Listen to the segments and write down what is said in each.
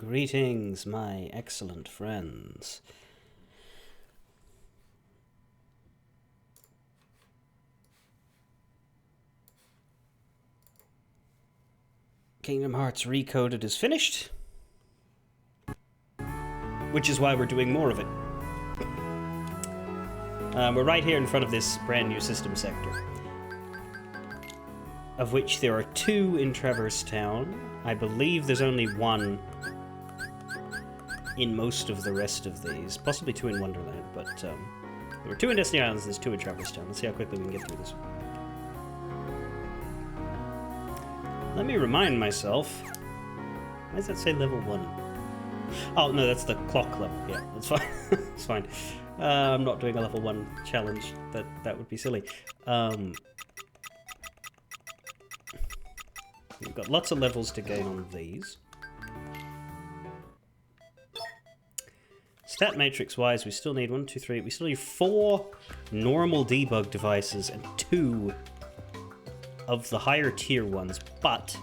Greetings, my excellent friends. Kingdom Hearts Recoded is finished, which is why we're doing more of it. We're right here in front of this brand new system sector, of which there are 2 in Traverse Town. I believe there's only 1 in most of the rest of these, possibly 2 in Wonderland, but there are 2 in Destiny Islands, there's 2 in Traverse Town. Let's see how quickly we can get through this. Let me remind myself. Why does that say level 1? Oh, no, that's the clock level. Yeah, that's fine. It's fine. I'm not doing a level 1 challenge. That would be silly. We've got lots of levels to gain on these. Stat matrix wise, we still need 1, 2, 3. We still need 4 normal debug devices and 2 of the higher tier ones, but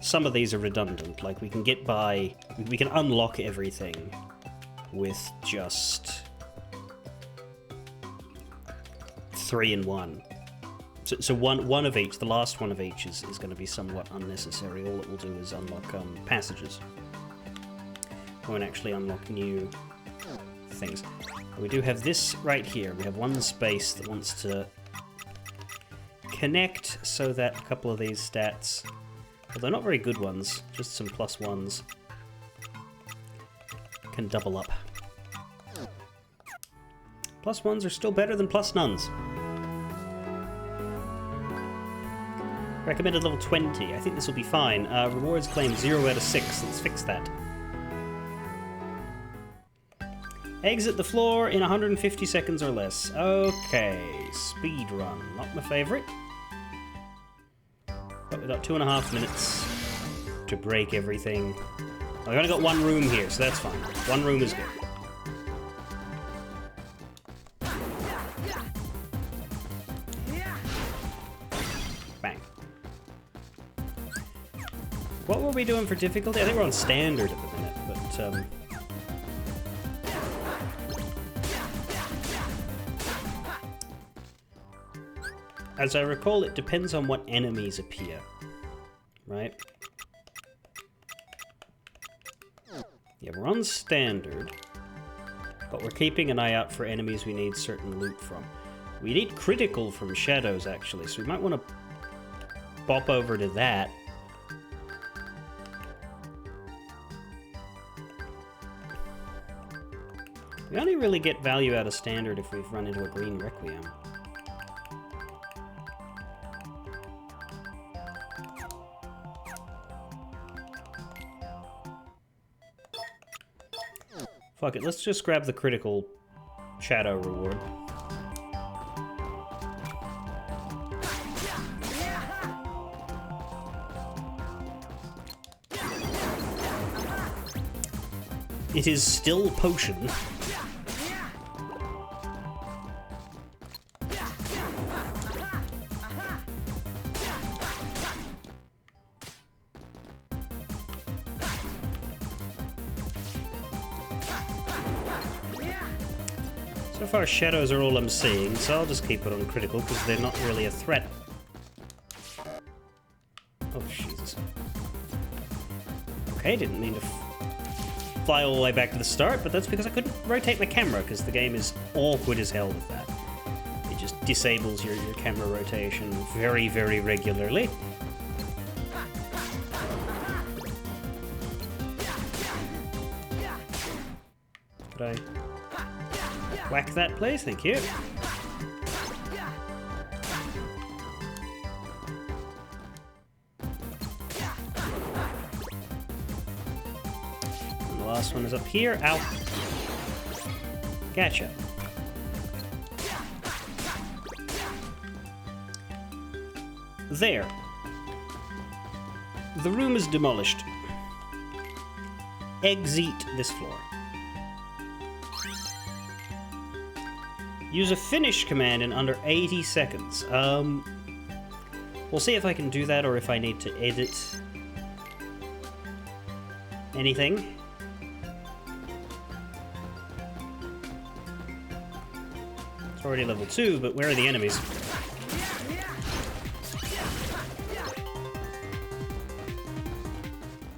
some of these are redundant. Like, we can get by, we can unlock everything with just 3 and 1. So one of each, the last one of each is going to be somewhat unnecessary. All it will do is unlock passages. We won't actually unlock new things. We do have this right here. We have one space that wants to connect so that a couple of these stats, although not very good ones, just some +1s, can double up. +1s are still better than +nones. Recommended level 20. I think this will be fine. Rewards claim 0 out of 6. Let's fix that. Exit the floor in 150 seconds or less. Okay, speed run. Not my favorite. But we've got 2.5 minutes to break everything. We've only got 1 room here, so that's fine. 1 room is good. Bang. What were we doing for difficulty? I think we're on standard at the minute, but as I recall, it depends on what enemies appear, right? Yeah, we're on standard, but we're keeping an eye out for enemies we need certain loot from. We need critical from shadows, actually, so we might want to bop over to that. We only really get value out of standard if we've run into a green Requiem. Fuck it, let's just grab the critical shadow reward. It is still potion. So far, shadows are all I'm seeing, so I'll just keep it on critical because they're not really a threat. Oh, Jesus. Okay, didn't mean to fly all the way back to the start, but that's because I couldn't rotate my camera because the game is awkward as hell with that. It just disables your camera rotation very, very regularly. Could I whack that, please? Thank you. And the last one is up here. Ow. Gotcha. There. The room is demolished. Exit this floor. Use a finish command in under 80 seconds. We'll see if I can do that or if I need to edit. Anything? It's already level 2, but where are the enemies?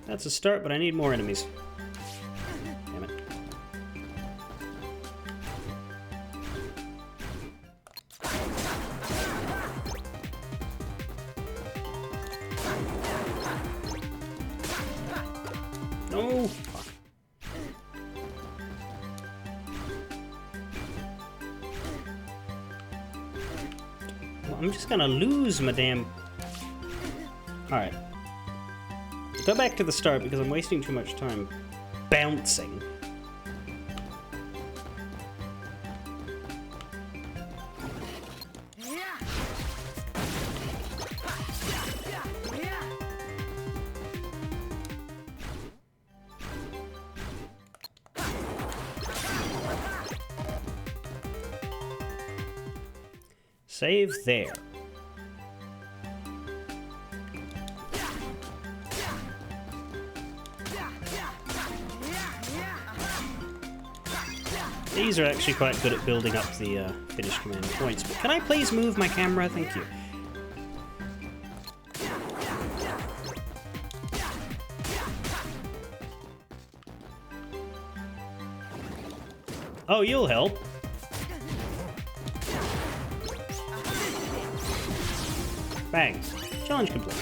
That's a start, but I need more enemies. Damn it. No! Fuck. Well, I'm just gonna lose my damn... Alright. Go back to the start because I'm wasting too much time bouncing. Save there. These are actually quite good at building up the finished command points. But can I please move my camera? Thank you. Oh, you'll help. Bang. Challenge complete.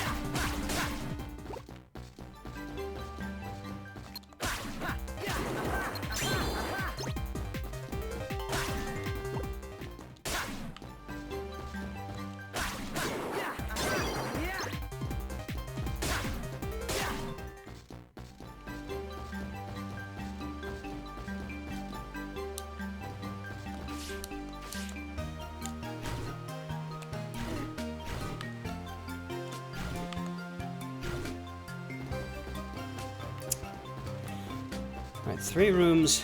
Alright, 3 rooms.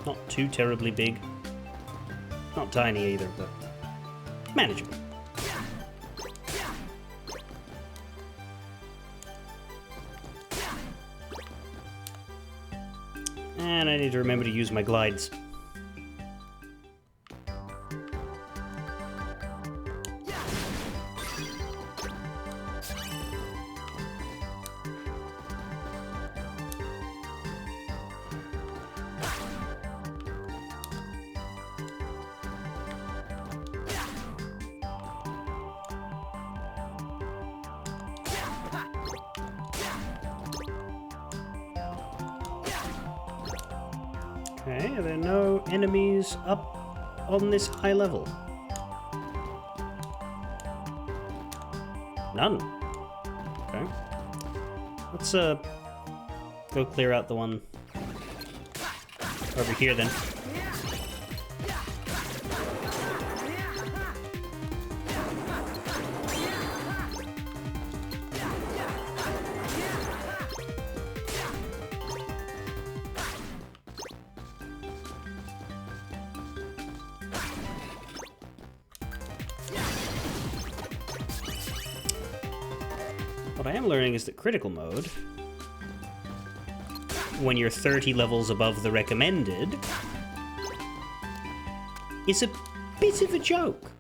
Not too terribly big. Not tiny either, but manageable. And I need to remember to use my glides. Okay, are there no enemies up on this high level? None. Okay. Let's go clear out the one over here then. What I am learning is that critical mode, when you're 30 levels above the recommended, is a bit of a joke.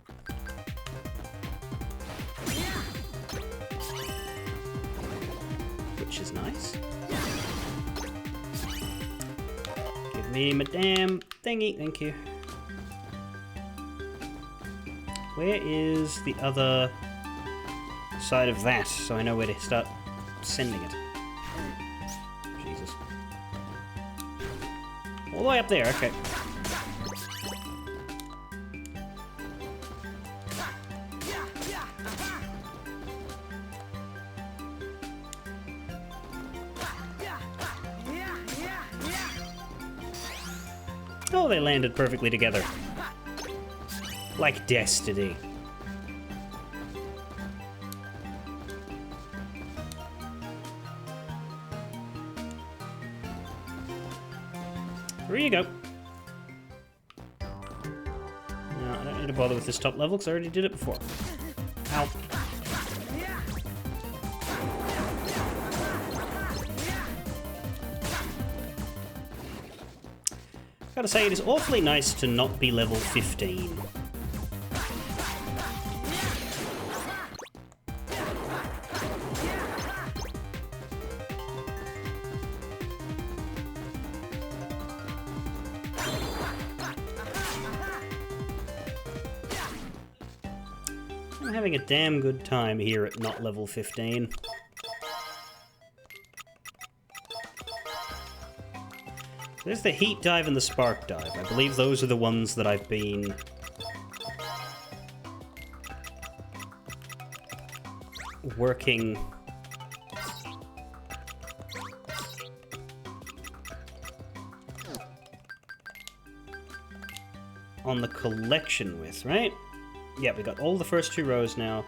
Which is nice. Give me my damn thingy, thank you. Where is the other side of that, so I know where to start sending it? Jesus. All the way up there, okay. Oh, they landed perfectly together. Like destiny. There you go. No, I don't need to bother with this top level because I already did it before. Ow. Gotta say, it is awfully nice to not be level 15. I'm having a damn good time here at not level 15. There's the heat dive and the spark dive. I believe those are the ones that I've been working on the collection with, right? Yeah, we got all the first 2 rows now,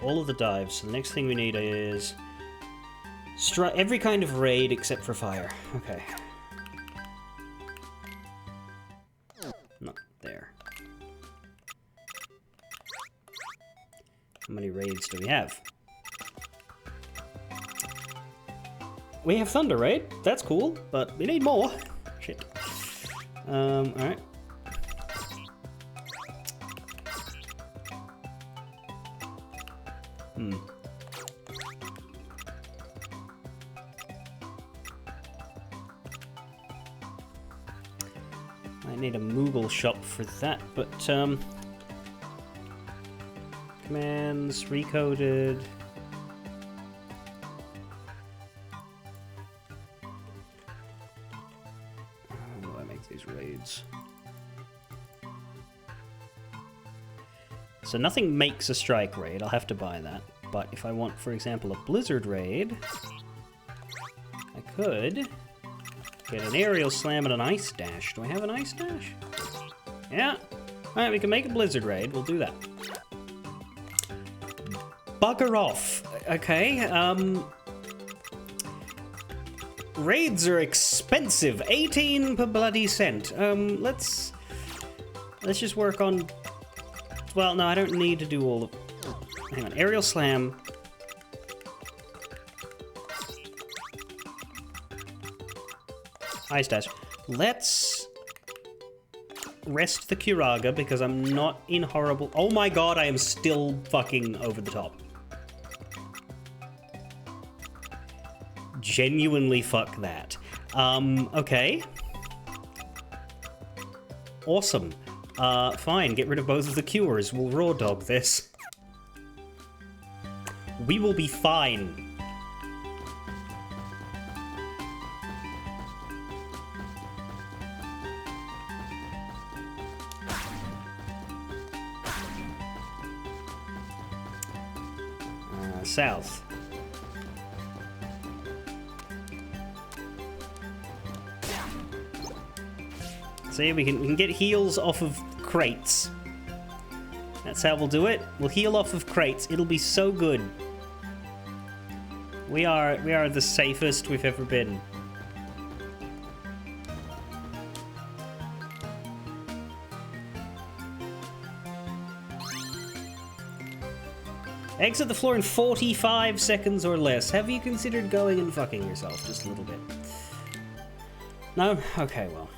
all of the dives. So the next thing we need is every kind of raid except for fire. Okay. Not there. How many raids do we have? We have Thunder Raid. That's cool, but we need more. Shit. Alright. I need a Moogle shop for that, but, commands, recoded. How do I make these raids? So nothing makes a strike raid, I'll have to buy that. But if I want, for example, a blizzard raid, I could get an aerial slam and an ice dash. Do I have an ice dash? Yeah. Alright, we can make a blizzard raid. We'll do that. Bugger off. Okay, raids are expensive. 18 per bloody cent. Let's just work on... Well, no, I don't need to do all of... Hang on, aerial slam. Ice dash. Let's rest the Curaga because I'm not in horrible... Oh my god, I am still fucking over the top. Genuinely fuck that. Okay. Awesome. Fine, get rid of both of the cures. We'll raw dog this. We will be fine. South. See, we can get heals off of crates. That's how we'll do it. We'll heal off of crates. It'll be so good. We are the safest we've ever been. Exit the floor in 45 seconds or less. Have you considered going and fucking yourself just a little bit? No? Okay, well.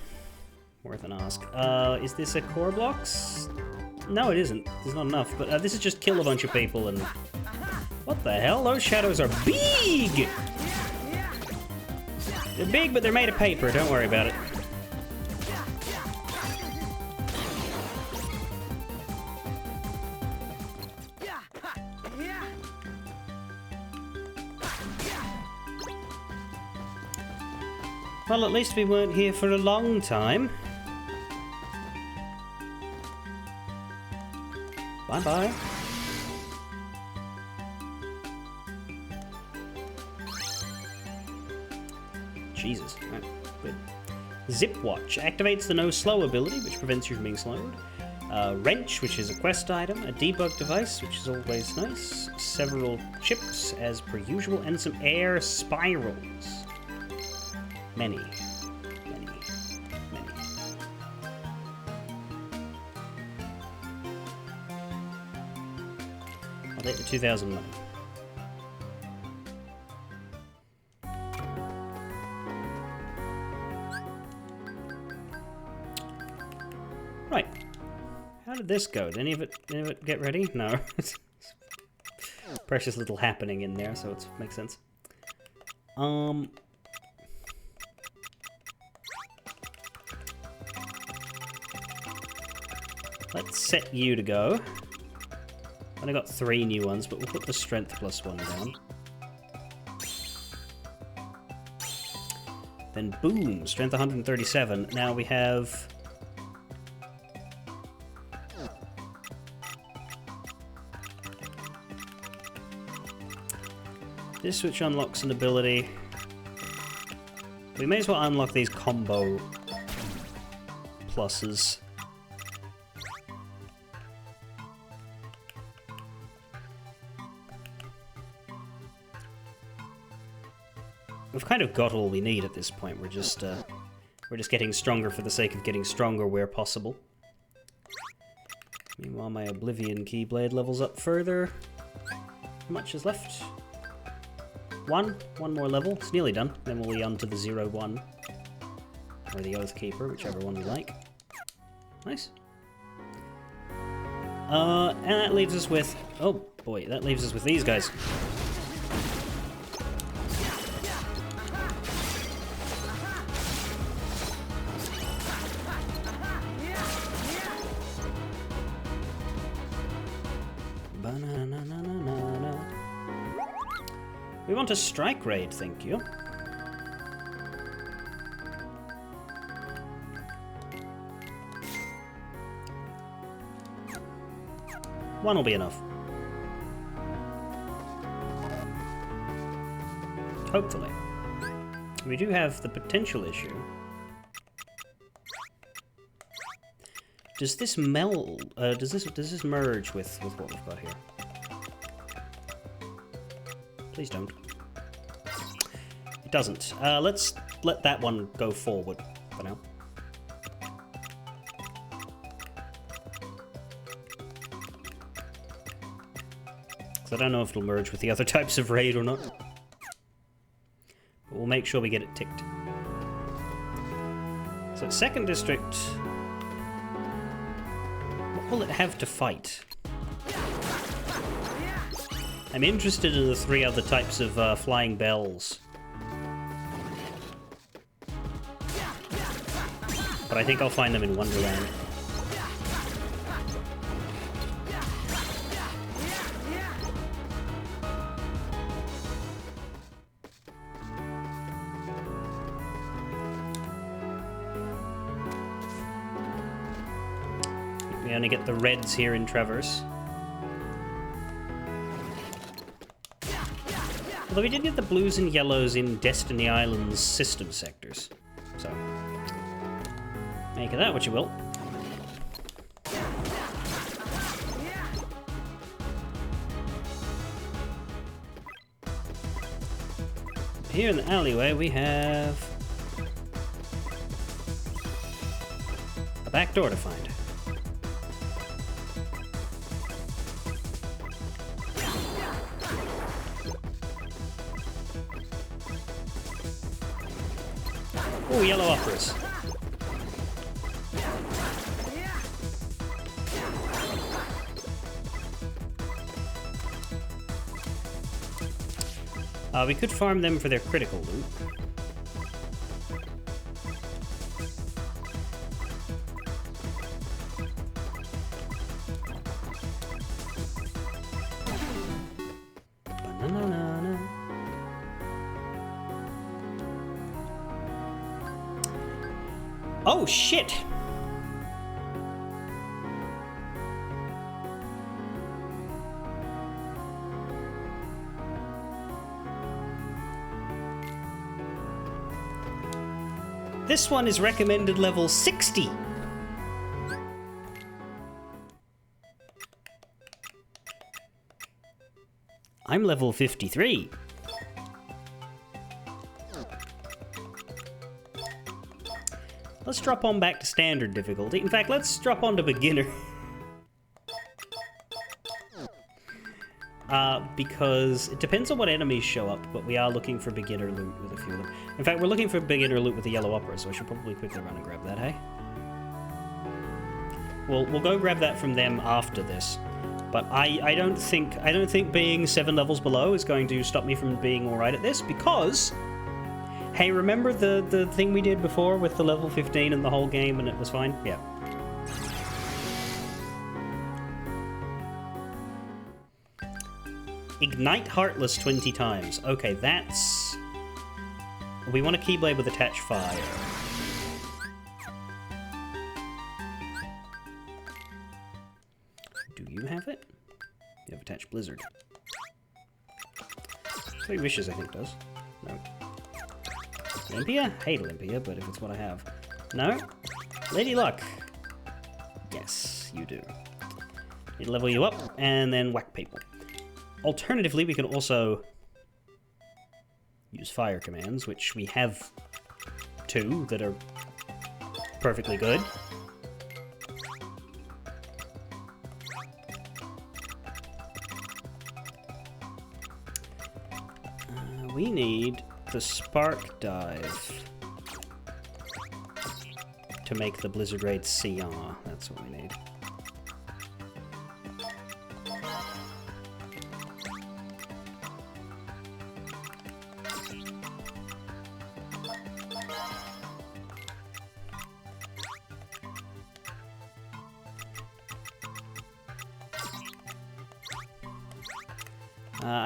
Worth an ask. Is this a core blocks? No, it isn't. There's not enough. But this is just kill a bunch of people and... What the hell? Those shadows are big! They're big, but they're made of paper. Don't worry about it. Well, at least we weren't here for a long time. Bye-bye. Jesus. Right, good. Zip Watch activates the No Slow ability, which prevents you from being slowed. Wrench, which is a quest item. A debug device, which is always nice. Several chips, as per usual, and some air spirals. Many. 2,000 money. Right. How did this go? Did any of it get ready? No. Precious little happening in there, so it makes sense. Let's set you to go. Only got 3 new ones, but we'll put the strength +1 down. Then boom, strength 137. Now we have... this, which unlocks an ability. We may as well unlock these combo pluses. We've kind of got all we need at this point. We're just getting stronger for the sake of getting stronger where possible. Meanwhile, my Oblivion Keyblade levels up further. How much is left? One more level. It's nearly done. Then we'll be on to the 0-1. Or the Oathkeeper, whichever one we like. Nice. And that leaves us with... oh boy, that leaves us with these guys. We want a strike raid, thank you. One will be enough. Hopefully. We do have the potential issue. Does this meld? Does this merge with what we've got here? Please don't. It doesn't. Let's let that one go forward for now. Because I don't know if it'll merge with the other types of raid or not. But we'll make sure we get it ticked. So, second district. What will it have to fight? I'm interested in the 3 other types of flying bells. But I think I'll find them in Wonderland. We only get the reds here in Traverse. Although we did get the blues and yellows in Destiny Island's system sectors. So, make of that what you will. Here in the alleyway we have a back door to find. Oh, yellow operas. We could farm them for their critical loot. Ba-na-na-na-na. Oh, shit! This one is recommended level 60. I'm level 53. Let's drop on back to standard difficulty. In fact, let's drop on to beginner. because it depends on what enemies show up, but we are looking for beginner loot with a few of them. In fact, we're looking for beginner loot with the yellow opera, so I should probably quickly run and grab that, hey? We'll go grab that from them after this. But I don't think being 7 levels below is going to stop me from being alright at this, because hey, remember the thing we did before with the level 15 and the whole game and it was fine? Yeah. Ignite Heartless 20 times. Okay, that's... We want a Keyblade with attached fire. Do you have it? You have attached Blizzard. 3 Wishes, I think, does. No. Olympia? Hate Olympia, but if it's what I have. No? Lady Luck. Yes, you do. It level you up, and then whack people. Alternatively, we can also use fire commands, which we have 2 that are perfectly good. We need the Spark Dive to make the Blizzard Raid CR. That's what we need.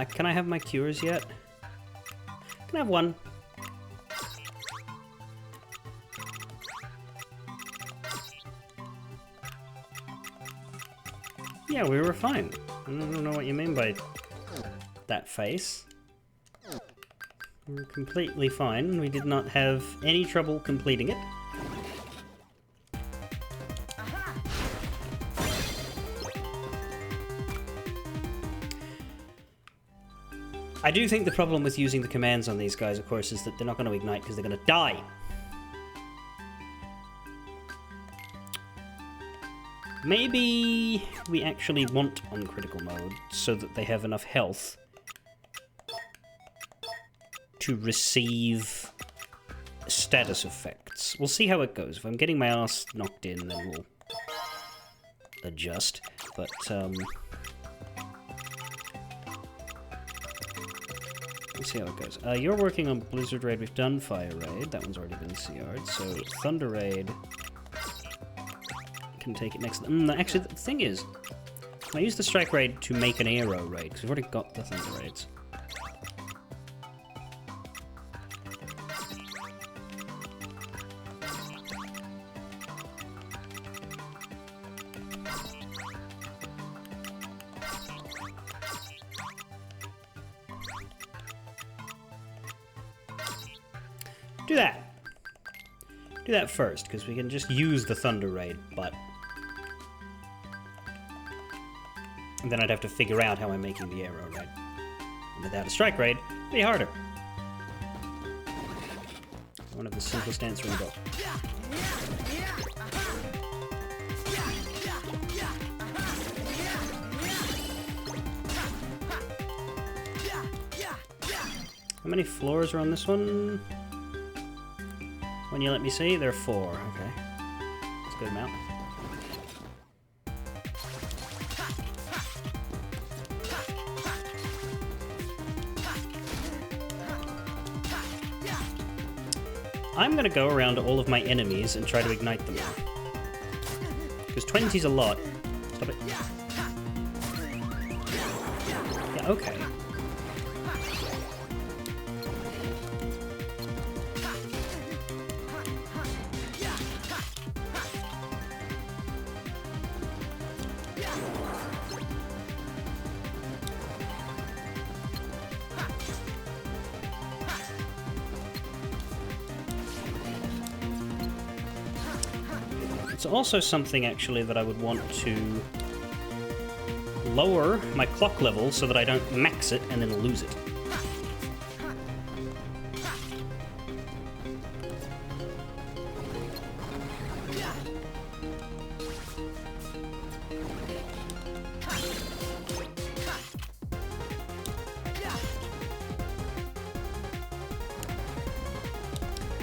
Can I have my cures yet? Can I have 1? Yeah, we were fine. I don't know what you mean by that face. We were completely fine. We did not have any trouble completing it. I do think the problem with using the commands on these guys, of course, is that they're not going to ignite because they're going to die. Maybe we actually want on critical mode so that they have enough health to receive status effects. We'll see how it goes. If I'm getting my ass knocked in, then we'll adjust. But, let's see how it goes. You're working on Blizzard Raid. We've done Fire Raid. That one's already been CR'd. So Thunder Raid can take it next. Actually, the thing is, I use the Strike Raid to make an Aero Raid, because we've already got the Thunder Raids. Do that. Do that first, because we can just use the Thunder Raid, but... And then I'd have to figure out how I'm making the Aero Raid. And without a Strike Raid, it'd be harder. One of the simplest answering both. How many floors are on this one? When you let me see, there are 4. Okay. That's a good amount. I'm gonna go around to all of my enemies and try to ignite them all. Because 20's a lot. Stop it. Yeah, okay. It's also something, actually, that I would want to lower my clock level so that I don't max it and then lose it.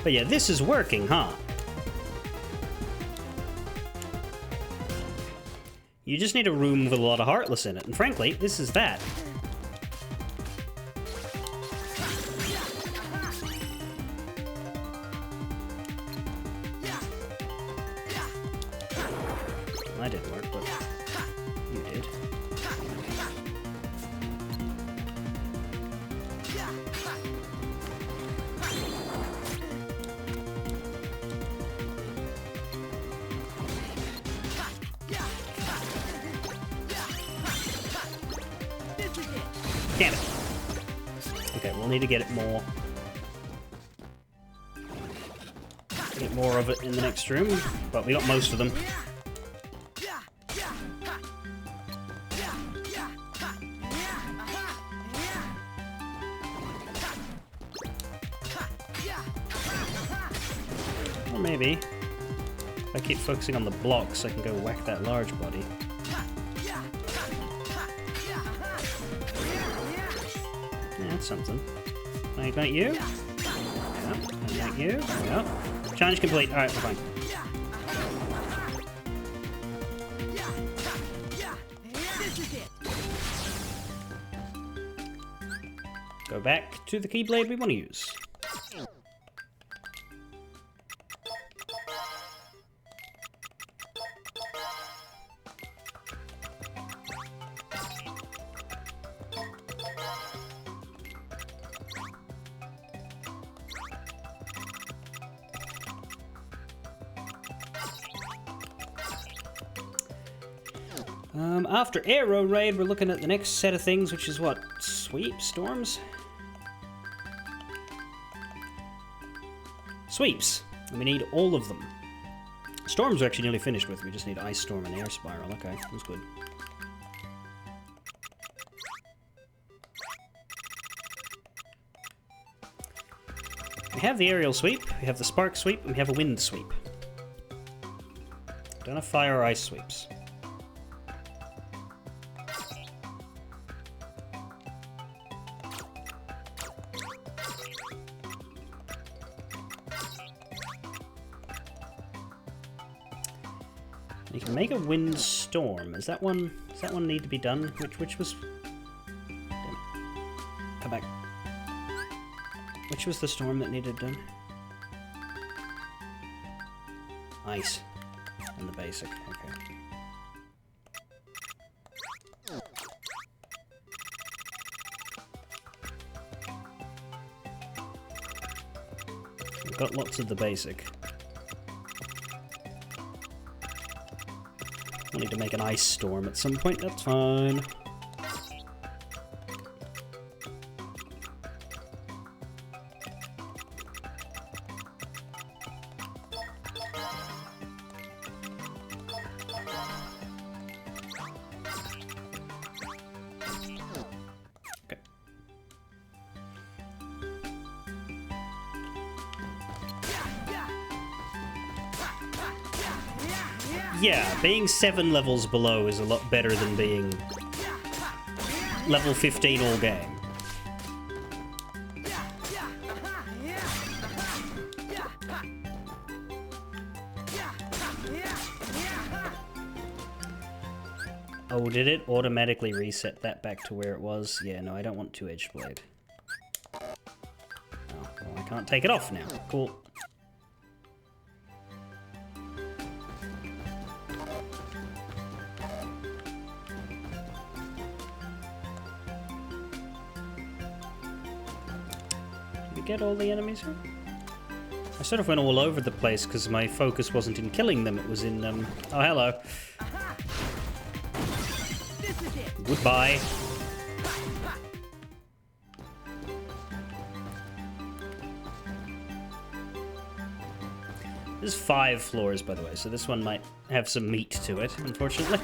But yeah, this is working, huh? You just need a room with a lot of Heartless in it, and frankly, this is that. That didn't work, but you did. Damn it. Okay, we'll need to get it more. Get more of it in the next room, but we got most of them. Or maybe, if I keep focusing on the blocks, I can go whack that large body. Yeah, that's something. Can I ignite you? Yeah. Ignite you? Yeah. Challenge complete. Alright, we're fine. Go back to the Keyblade we want to use. After Aero Raid, we're looking at the next set of things, which is what? Sweep? Storms? Sweeps. And we need all of them. Storms are actually nearly finished with. We just need Ice Storm and Air Spiral. Okay, that's good. We have the Aerial Sweep, we have the Spark Sweep, and we have a Wind Sweep. Don't have Fire or Ice Sweeps. You can make a Wind Storm. Does that one need to be done? Which was... Damn. Come back. Which was the storm that needed done? Ice. And the basic. Okay. We've got lots of the basic. We'll need to make an Ice Storm at some point, that's fine. Okay. Yeah, being 7 levels below is a lot better than being level 15 all game. Oh, did it automatically reset that back to where it was? Yeah, no, I don't want 2-edged blade. Oh, well, I can't take it off now. Cool. Get all the enemies here? I sort of went all over the place because my focus wasn't in killing them, it was in, oh, hello. Goodbye. There's 5 floors, by the way, so this one might have some meat to it, unfortunately.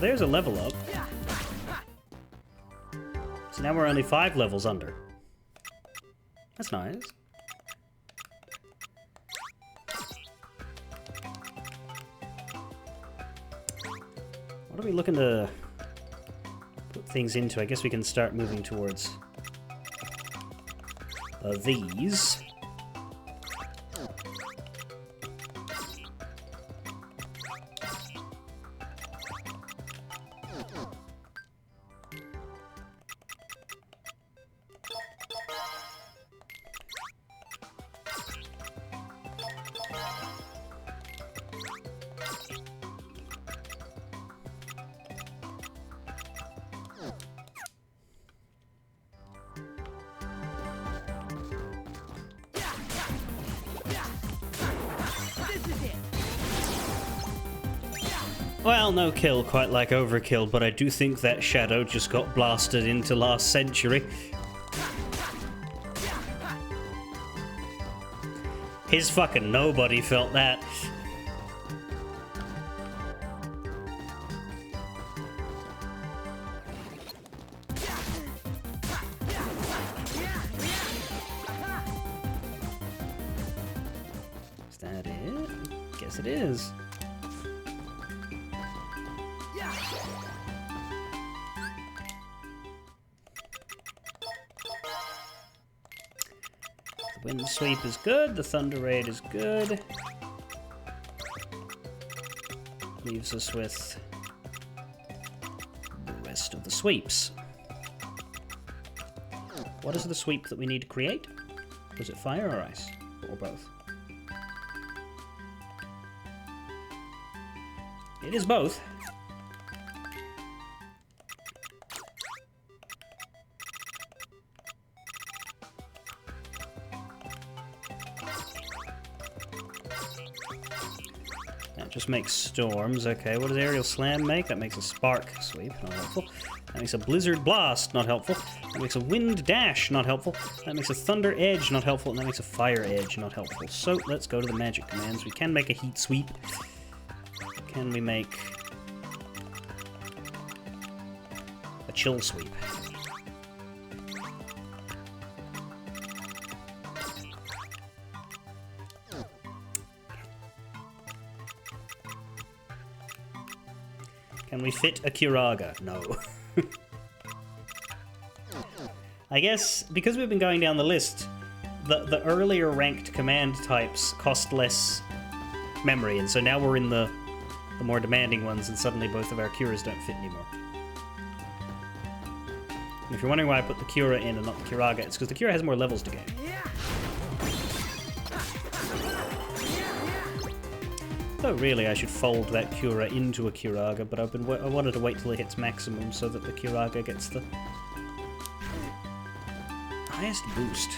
there's a level up. So now we're only 5 levels under. That's nice. What are we looking to put things into? I guess we can start moving towards these. Well, no kill quite like Overkill, but I do think that Shadow just got blasted into last century. His fucking nobody felt that. Is that it? Guess it is. Wind Sweep is good, the Thunder Raid is good. Leaves us with the rest of the sweeps. What is the sweep that we need to create? Was it fire or ice? Or both? It is both. Just makes storms. Okay, what does Aerial Slam make? That makes a Spark Sweep, not helpful. That makes a Blizzard Blast, not helpful. That makes a Wind Dash, not helpful. That makes a Thunder Edge, not helpful. And that makes a Fire Edge, not helpful. So let's go to the magic commands. We can make a Heat Sweep. Can we make a Chill Sweep? Can we fit a Curaga? No. I guess, because we've been going down the list, the earlier ranked command types cost less memory, and so now we're in the more demanding ones, and suddenly both of our Curas don't fit anymore. And if you're wondering why I put the Cura in and not the Curaga, it's because the Cura has more levels to gain. Though really, I should fold that Cura into a Curaga, but I wanted to wait till it hits maximum so that the Curaga gets the highest boost.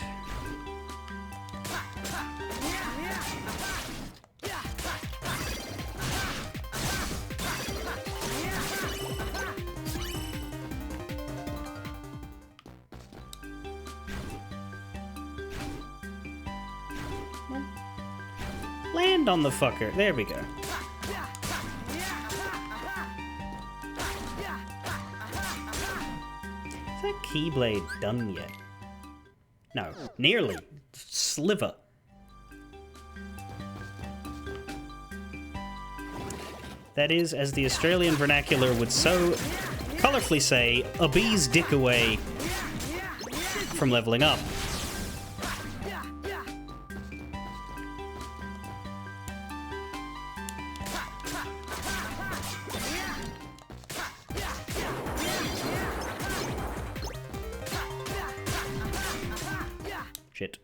Land on the fucker. There we go. Is that Keyblade done yet? No. Nearly. Sliver. That is, as the Australian vernacular would so colourfully say, a bee's dick away from leveling up. Shit.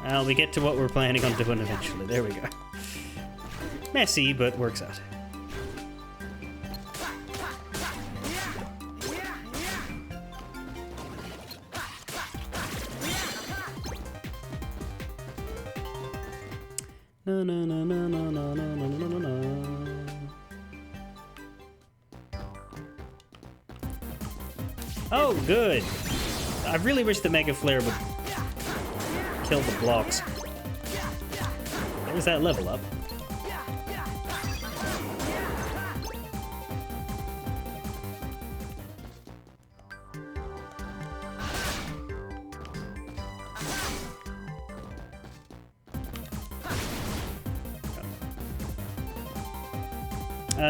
Well, we get to what we're planning on doing eventually. There we go. Messy, but works out. No, no, no, no, no, no, no, no, no, no, no. Oh, good. I really wish the Mega Flare would kill the blocks. There's that level up.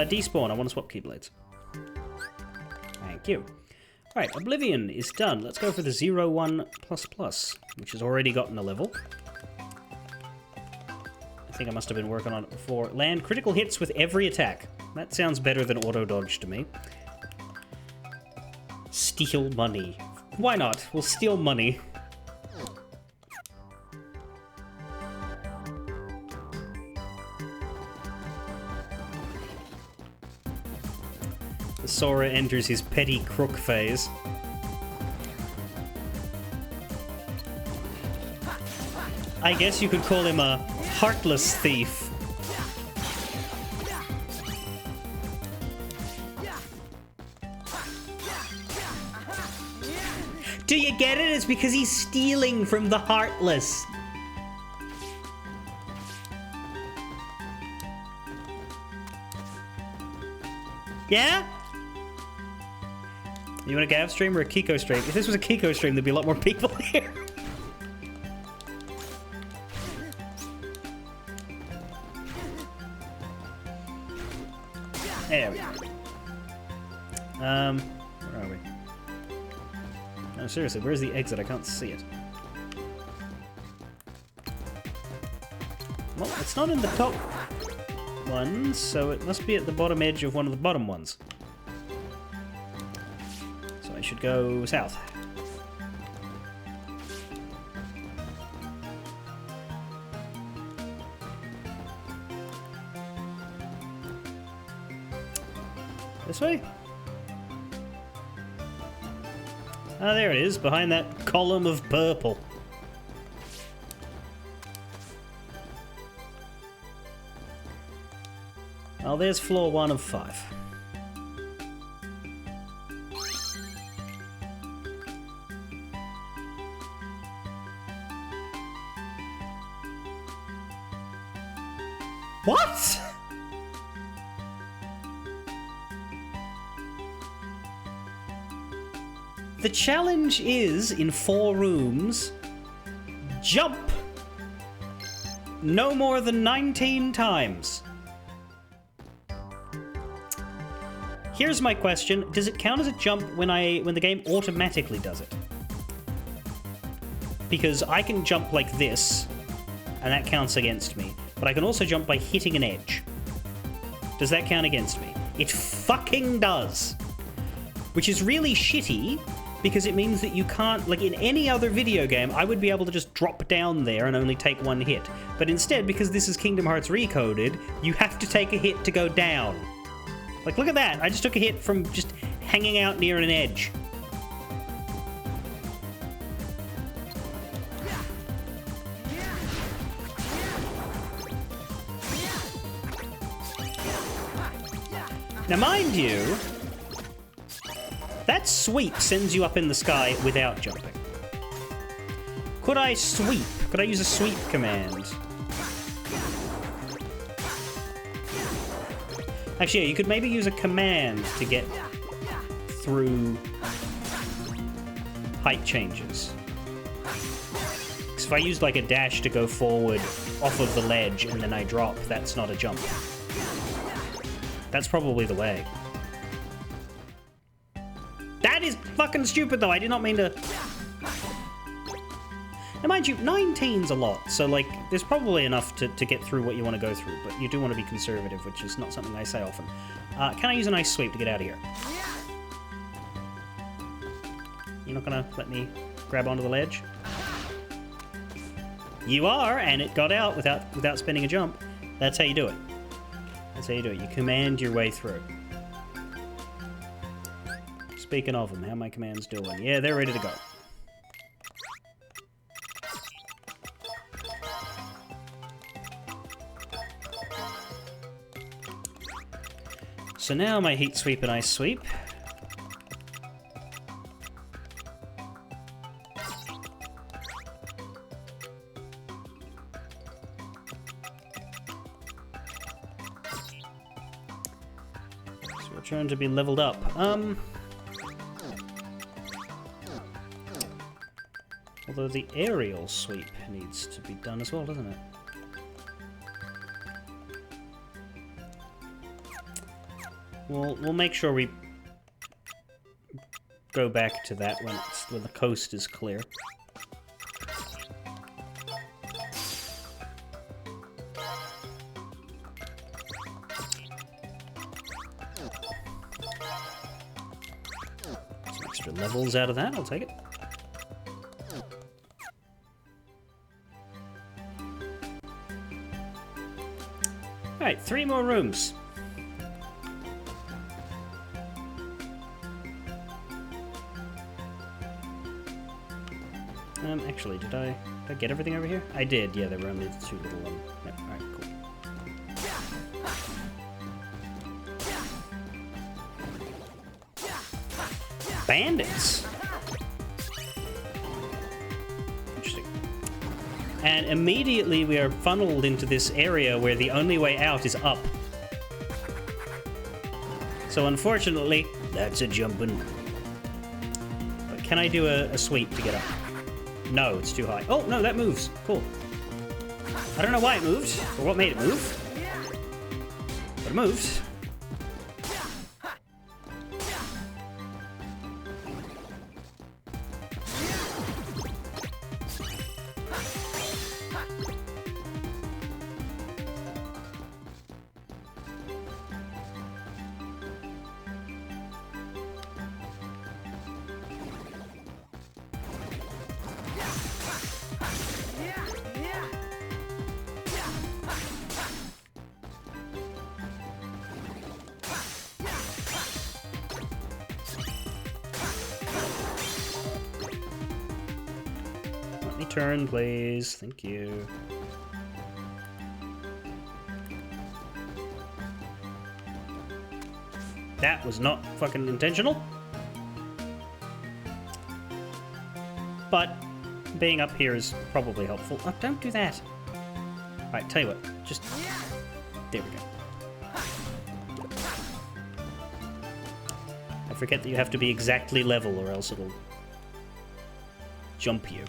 Despawn, I want to swap Keyblades. Thank you. Alright, Oblivion is done. Let's go for the 01++, which has already gotten a level. I think I must have been working on it before. Land critical hits with every attack. That sounds better than auto-dodge to me. Steal money. Why not? We'll steal money. Sora enters his petty crook phase. I guess you could call him a heartless thief. Do you get it? It's because he's stealing from the heartless. Yeah? You want a Gav stream or a Kiko stream? If this was a Kiko stream, there'd be a lot more people here. There we go. Where are we? No, seriously, where's the exit? I can't see it. Well, it's not in the top ones, so it must be at the bottom edge of one of the bottom ones. I should go south. This way? Ah, there it is, behind that column of purple. Oh, there's floor 1 of 5. What? The challenge is, in 4 rooms, jump no more than 19 times. Here's my question. Does it count as a jump when the game automatically does it? Because I can jump like this, and that counts against me. But I can also jump by hitting an edge. Does that count against me? It fucking does. Which is really shitty, because it means that you can't, like in any other video game, I would be able to just drop down there and only take 1 hit. But instead, because this is Kingdom Hearts Recoded, you have to take a hit to go down. Like, look at that. I just took a hit from just hanging out near an edge. Now, mind you, that sweep sends you up in the sky without jumping. Could I sweep? Could I use a sweep command? Actually, yeah, you could maybe use a command to get through height changes. Because if I used like a dash to go forward off of the ledge and then I drop, that's not a jump. That's probably the way. That is fucking stupid, though. I did not mean to... Now, mind you, 19's a lot, so, like, there's probably enough to get through what you want to go through, but you do want to be conservative, which is not something I say often. Can I use a nice sweep to get out of here? You're not gonna let me grab onto the ledge? You are, and it got out without spinning a jump. That's how you do it. That's how you do it. You command your way through. Speaking of them, how are my commands doing? Yeah, they're ready to go. So now my heat sweep and ice sweep. Trying to be leveled up. Although the aerial sweep needs to be done as well, doesn't it? We'll make sure we go back to that when the coast is clear. Some extra levels out of that, I'll take it. Alright, 3 more rooms. Actually, did I get everything over here? I did, yeah, there were only the 2 little ones. Yep, alright, cool. Bandits! Interesting. And immediately we are funneled into this area where the only way out is up. So unfortunately, that's a jumping. But can I do a sweep to get up? No, it's too high. Oh, no, that moves. Cool. I don't know why it moved, or what made it move. But it moved. Turn, please. Thank you. That was not fucking intentional. But being up here is probably helpful. Oh, don't do that. Alright, tell you what. Just... There we go. I forget that you have to be exactly level or else it'll jump you.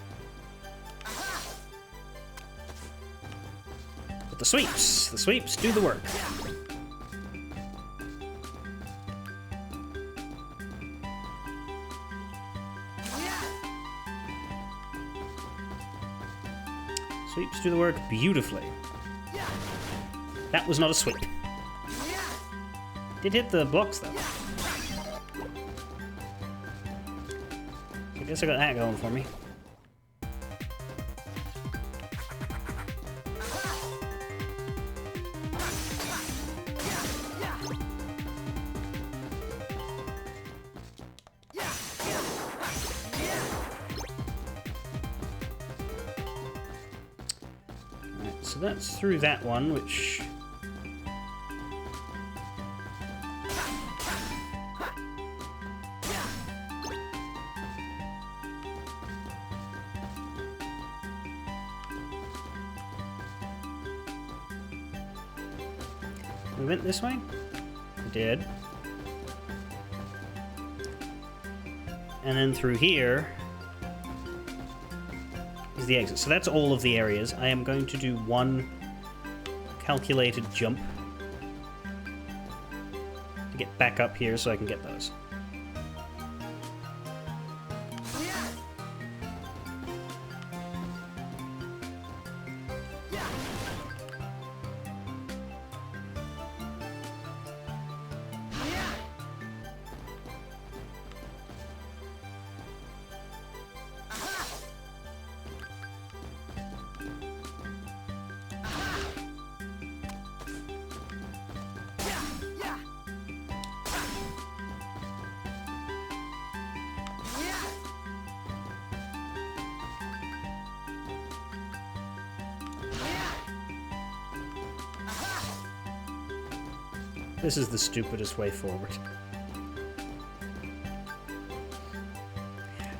The sweeps do the work. Sweeps do the work beautifully. That was not a sweep. Did hit the blocks though. So I guess I got that going for me. So that's through that one, which... We went this way? We did. And then through here is the exit. So that's all of the areas. I am going to do one calculated jump to get back up here so I can get those. This is the stupidest way forward.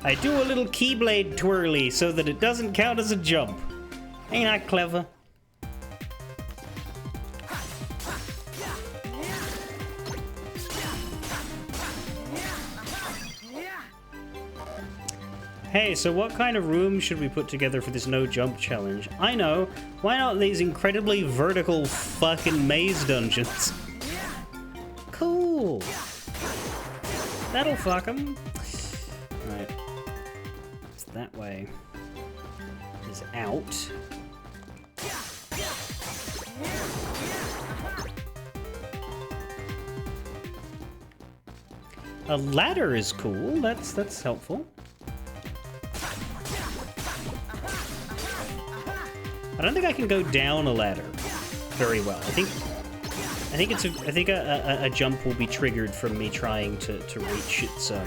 I do a little keyblade twirly so that it doesn't count as a jump. Ain't I clever? Hey, so what kind of room should we put together for this no jump challenge? I know. Why not these incredibly vertical fucking maze dungeons? Cool. That'll fuck 'em. Right. It's that way. Is out. A ladder is cool. That's helpful. I don't think I can go down a ladder very well. I think a jump will be triggered from me trying to reach its Oh,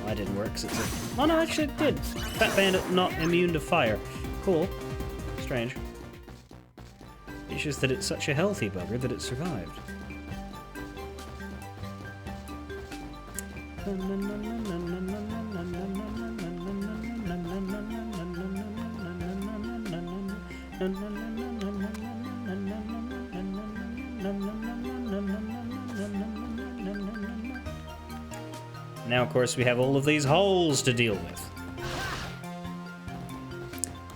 that didn't work. 'Cause it's a... Oh no, actually it did. Fat Bandit not immune to fire. Cool. Strange. It's just that it's such a healthy bugger that it survived. Now, of course, we have all of these holes to deal with.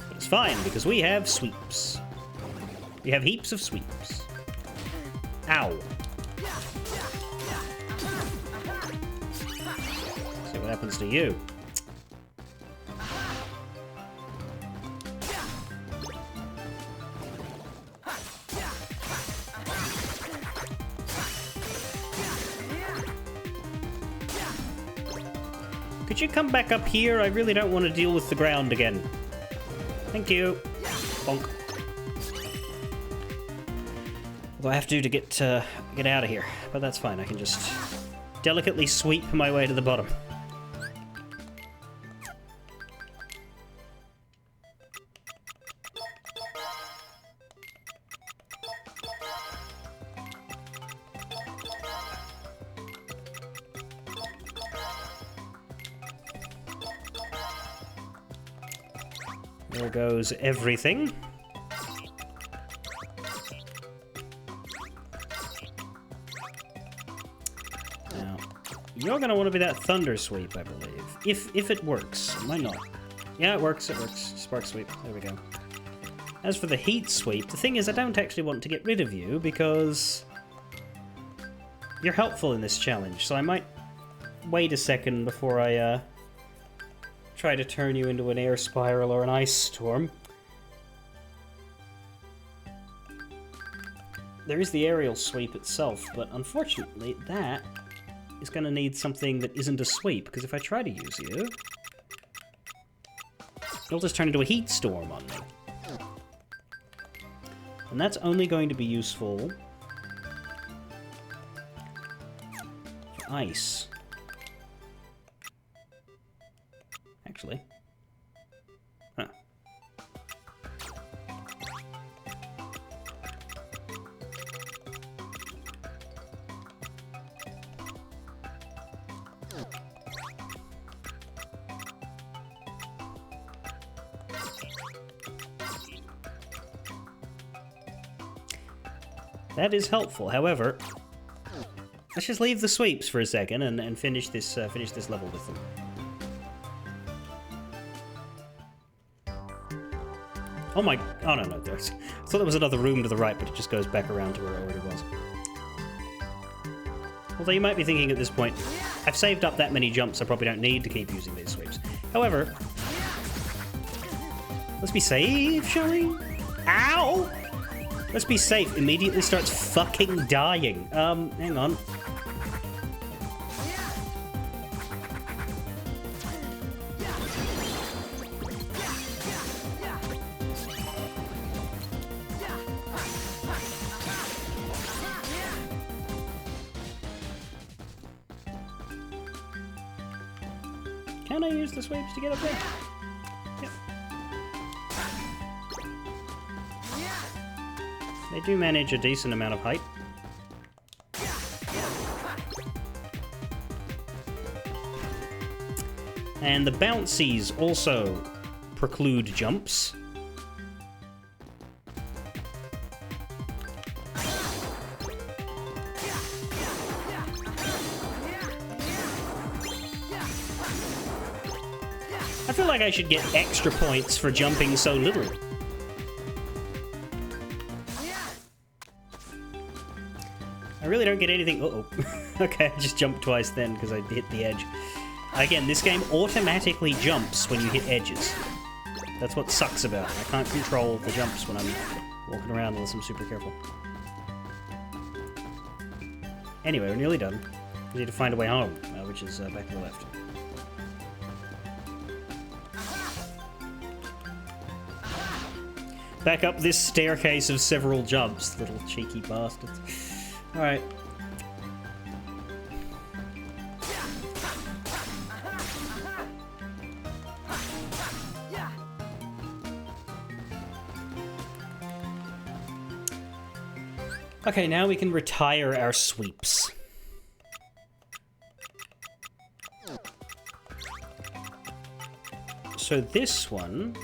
But it's fine, because we have sweeps. We have heaps of sweeps. Ow. See what happens to you. Could you come back up here? I really don't want to deal with the ground again. Thank you. Bonk. Although I have to get out of here, but that's fine. I can just delicately sweep my way to the bottom. There goes everything. Now, you're gonna want to be that thunder sweep, I believe. If it works. Why not? Yeah, it works, it works. Spark sweep. There we go. As for the heat sweep, the thing is I don't actually want to get rid of you because you're helpful in this challenge, so I might wait a second before I try to turn you into an air spiral or an ice storm. There is the aerial sweep itself, but unfortunately that is going to need something that isn't a sweep, because if I try to use you, it'll just turn into a heat storm on me. And that's only going to be useful for ice. Actually. Huh. That is helpful. However, let's just leave the sweeps for a second and finish this level with them. Oh my... Oh, no, there's... I thought there was another room to the right, but it just goes back around to where it already was. Although you might be thinking at this point, I've saved up that many jumps, I probably don't need to keep using these sweeps. However... Let's be safe, shall we? Ow! Let's be safe. Immediately starts fucking dying. Hang on. Can I use the sweeps to get up there? Yep. They do manage a decent amount of height. And the bouncies also preclude jumps. I feel like I should get extra points for jumping so little. I really don't get anything. Uh-oh. Okay, I just jumped twice then because I hit the edge. Again, this game automatically jumps when you hit edges. That's what sucks about it. I can't control the jumps when I'm walking around unless I'm super careful. Anyway, we're nearly done. We need to find a way home, which is back to the left. Back up this staircase of several jumps, little cheeky bastards. Alright. Okay, now we can retire our sweeps. So this one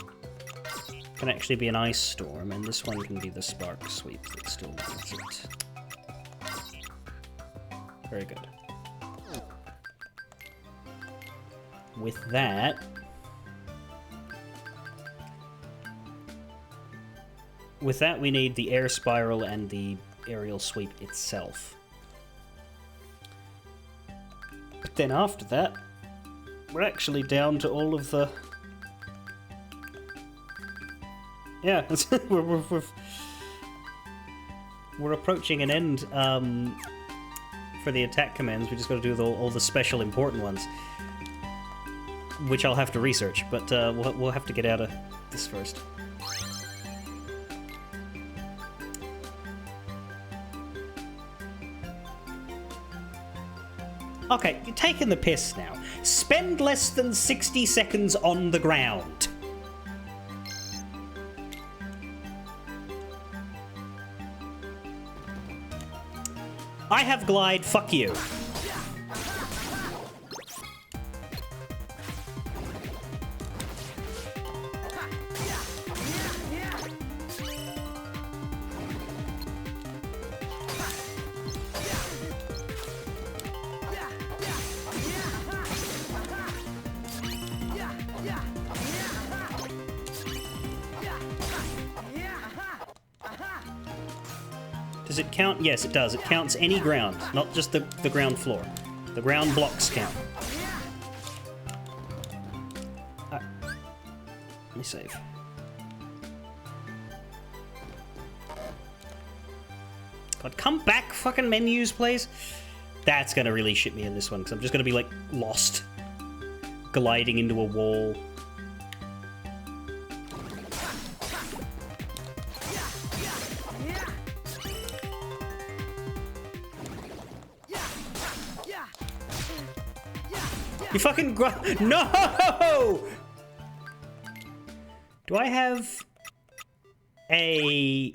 can actually be an ice storm, and this one can be the spark sweep that still needs it. Very good. With that, we need the air spiral and the aerial sweep itself. But then after that, we're actually down to all of the... Yeah, we're approaching an end for the attack commands. We just got to do all the special important ones, which I'll have to research, but we'll have to get out of this first. Okay, you're taking the piss now. Spend less than 60 seconds on the ground. I have glide, fuck you. Does it count? Yes, it does. It counts any ground, not just the ground floor. The ground blocks count. Let me save. God, come back, fucking menus, please. That's gonna really shit me in this one, because I'm just gonna be, like, lost. Gliding into a wall. You fucking no! Do I have a...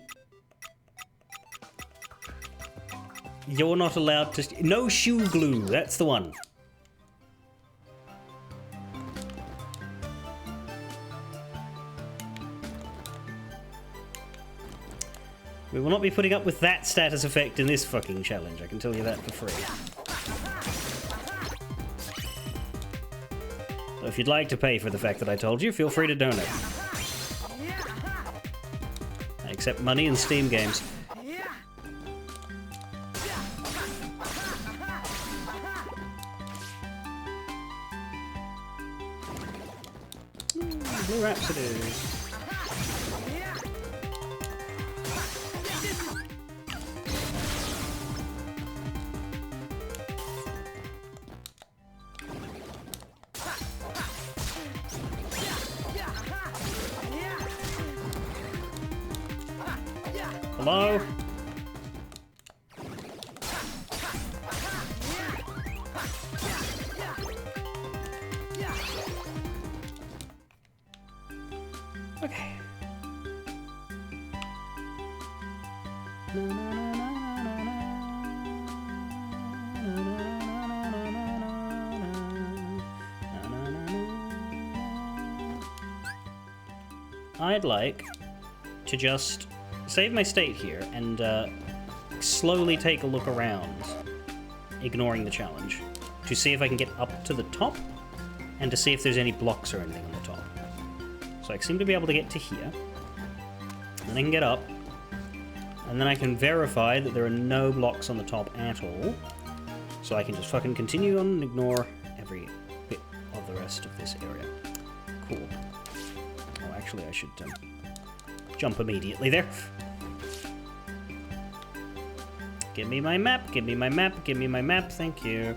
You're not allowed to... No shoe glue, that's the one. We will not be putting up with that status effect in this fucking challenge, I can tell you that for free. So if you'd like to pay for the fact that I told you, feel free to donate. I accept money in Steam games. Blue Rhapsody. Hello? Okay. I'd like to just save my state here and slowly take a look around, ignoring the challenge, to see if I can get up to the top and to see if there's any blocks or anything on the top. So I seem to be able to get to here. Then I can get up. And then I can verify that there are no blocks on the top at all. So I can just fucking continue on and ignore every bit of the rest of this area. Cool. Oh, actually I should jump immediately there. Give me my map, give me my map, give me my map, thank you.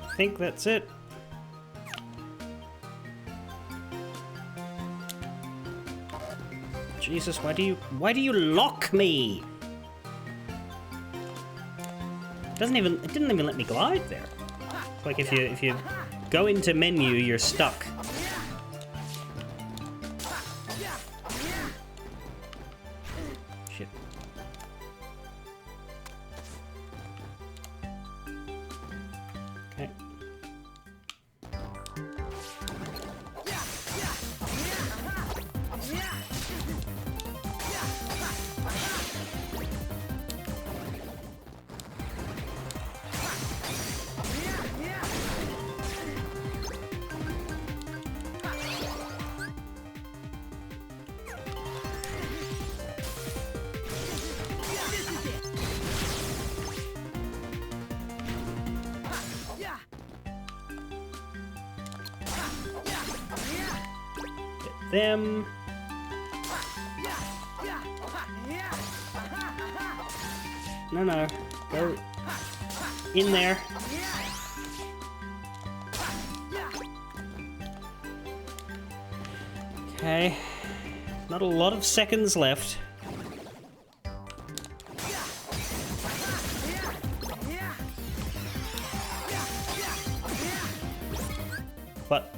I think that's it. Jesus, why do you lock me? It didn't even let me glide there. It's like if you go into menu, you're stuck. Shit. Okay. Them. No. Go in there. Okay. Not a lot of seconds left. But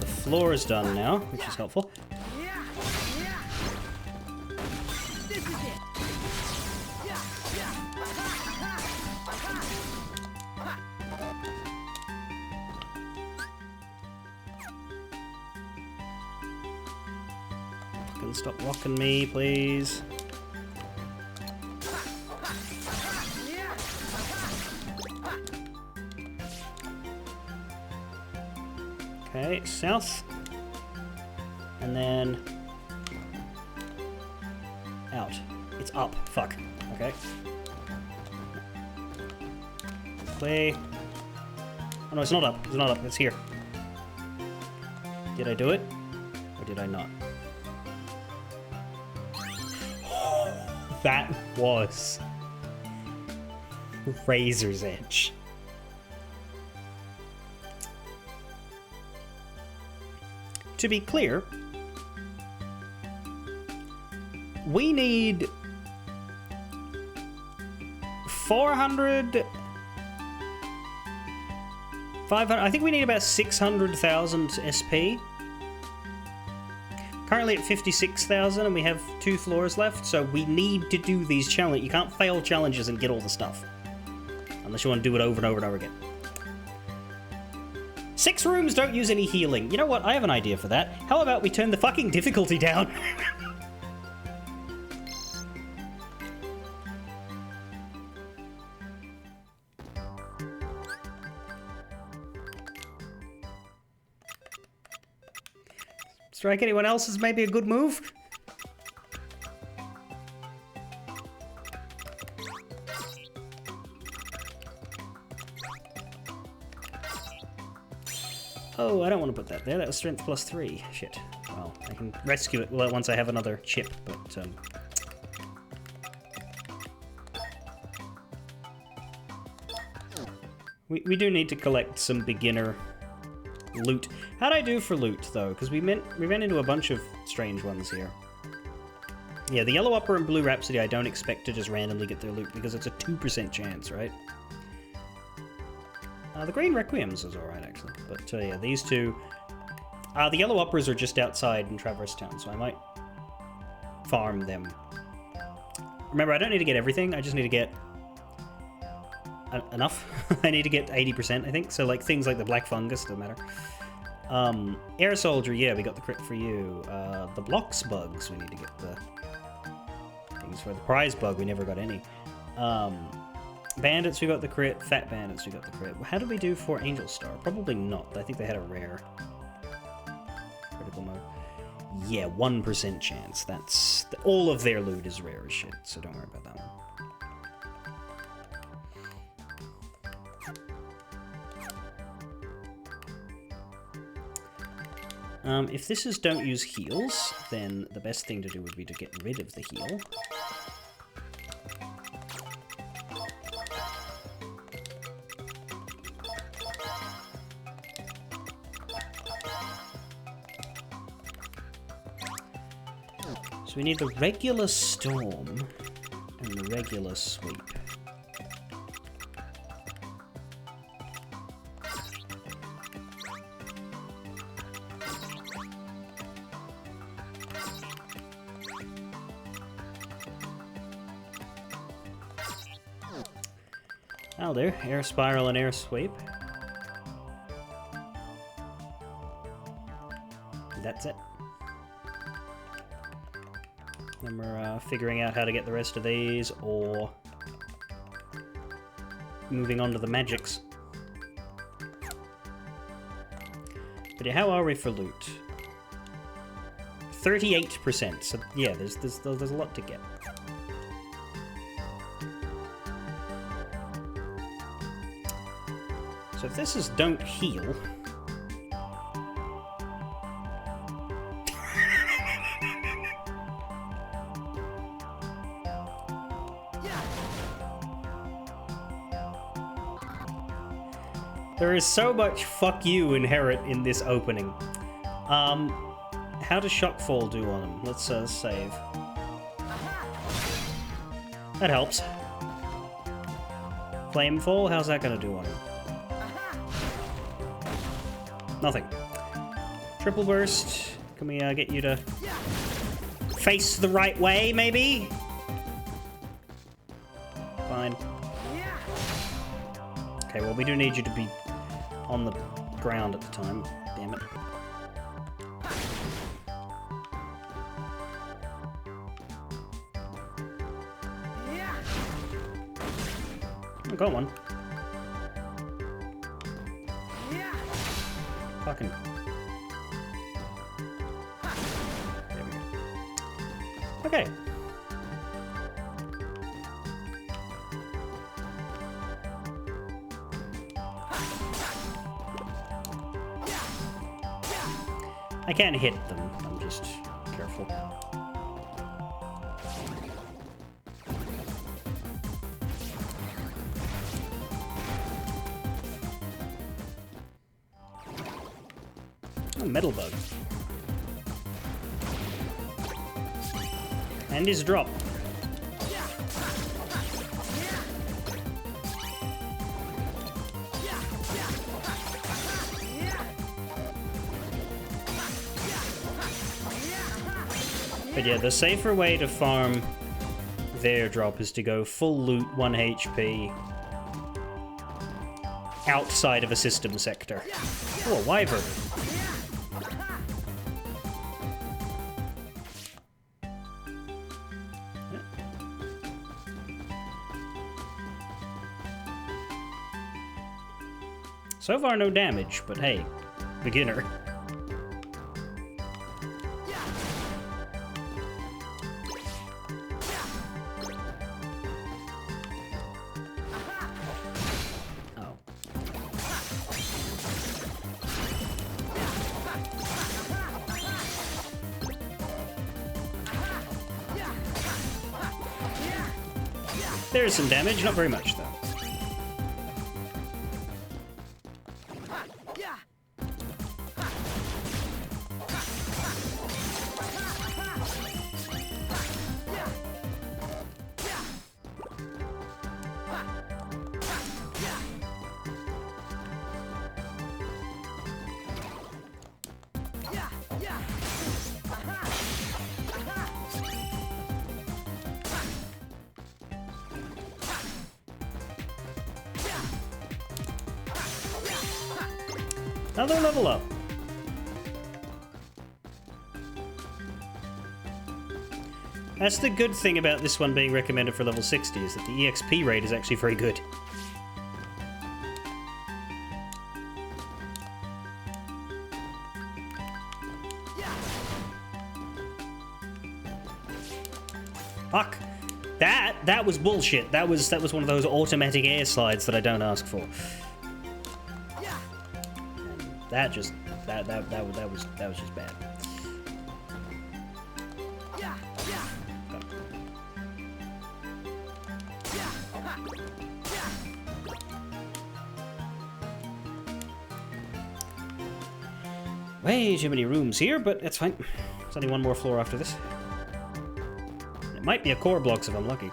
the floor is done now, which is helpful. Fucking stop rocking me, please. Okay, south. And then out. It's up. Fuck. Okay. Play. Oh no, it's not up. It's not up. It's here. Did I do it? Or did I not? That was razor's edge. To be clear, we need 400, 500, I think we need about 600,000 SP. Currently at 56,000 and we have 2 floors left, so we need to do these challenges. You can't fail challenges and get all the stuff. Unless you want to do it over and over and over again. 6 rooms don't use any healing. You know what? I have an idea for that. How about we turn the fucking difficulty down? Strike anyone else is maybe a good move? Oh, I don't want to put that there. That was strength plus 3. Shit. Well, I can rescue it once I have another chip, but we do need to collect some beginner loot. How'd I do for loot, though? Because we ran into a bunch of strange ones here. Yeah, the Yellow Opera and Blue Rhapsody I don't expect to just randomly get their loot, because it's a 2% chance, right? The Green Requiems is alright, actually. But, yeah, these two... the Yellow Operas are just outside in Traverse Town, so I might farm them. Remember, I don't need to get everything, I just need to get... enough. I need to get 80%, I think. So, like, things like the Black Fungus, doesn't matter. Air Soldier, yeah, we got the crit for you. The Blocks Bugs, we need to get the things for. The Prize Bug, we never got any. Bandits, we got the crit. Fat Bandits, we got the crit. How did we do for Angel Star? Probably not. I think they had a rare. Critical mode. Yeah, 1% chance. That's... all of their loot is rare as shit, so don't worry about that one. If this is don't use heals, then the best thing to do would be to get rid of the heal. So we need the regular storm and the regular sweep. I'll do. Air Spiral and Air Sweep. That's it. Then we're figuring out how to get the rest of these, or moving on to the magics. But yeah, how are we for loot? 38%. So yeah, there's a lot to get. So if this is don't heal... There is so much fuck you inherent in this opening. How does Shockfall do on him? Let's save. That helps. Flamefall, how's that gonna do on him? Nothing. Triple Burst, can we get you to face the right way, maybe? Fine. Okay, well, we do need you to be on the ground at the time. Damn it. I got one. Fucking. There we go. Okay. I can't hit them. I'm just careful. Oh, Metal Bug. And his drop. But yeah, the safer way to farm their drop is to go full loot, 1 HP, outside of a system sector. Oh, a wyvern. So far, no damage, but hey, beginner. There is some damage, not very much though. Another level up. That's the good thing about this one being recommended for level 60, is that the EXP rate is actually very good. Fuck. That was bullshit. That was one of those automatic air slides that I don't ask for. That was just bad. Way too many rooms here, but it's fine. There's only one more floor after this. It might be a core blocks if I'm lucky.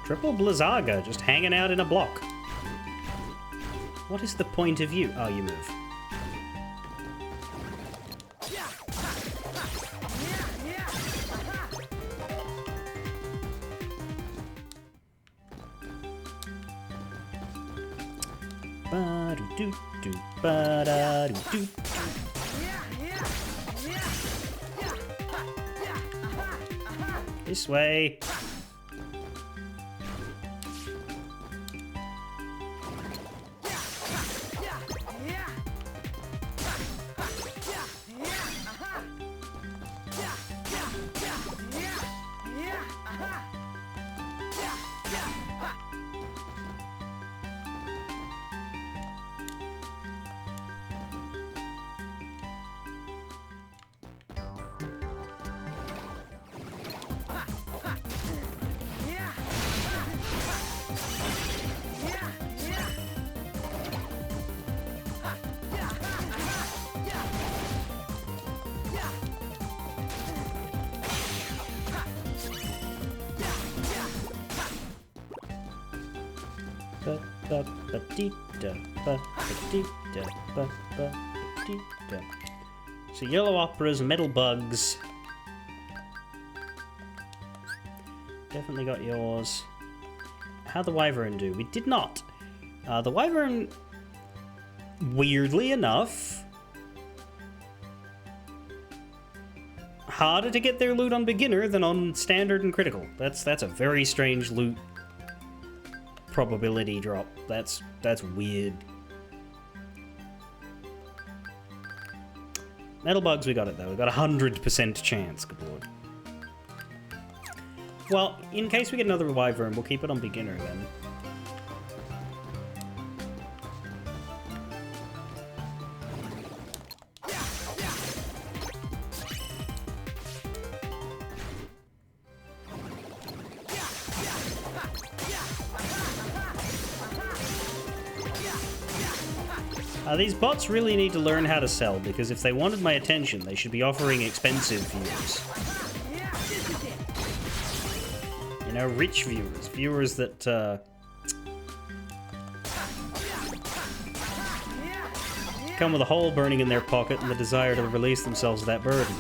Triple Blizzaga, just hanging out in a block. What is the point of you? Oh, you move. Ba-do-do-do, ba-da-do-do. This way. So yellow operas, metal bugs. Definitely got yours. How'd the wyvern do? We did not. The wyvern, weirdly enough, harder to get their loot on beginner than on standard and critical. That's a very strange loot probability drop. That's weird. Metal bugs, we got it though. We got 100% chance. Good lord. Well, in case we get another wyvern, we'll keep it on beginner then. These bots really need to learn how to sell, because if they wanted my attention, they should be offering expensive viewers. You know, rich viewers. Viewers that, come with a hole burning in their pocket and the desire to release themselves of that burden.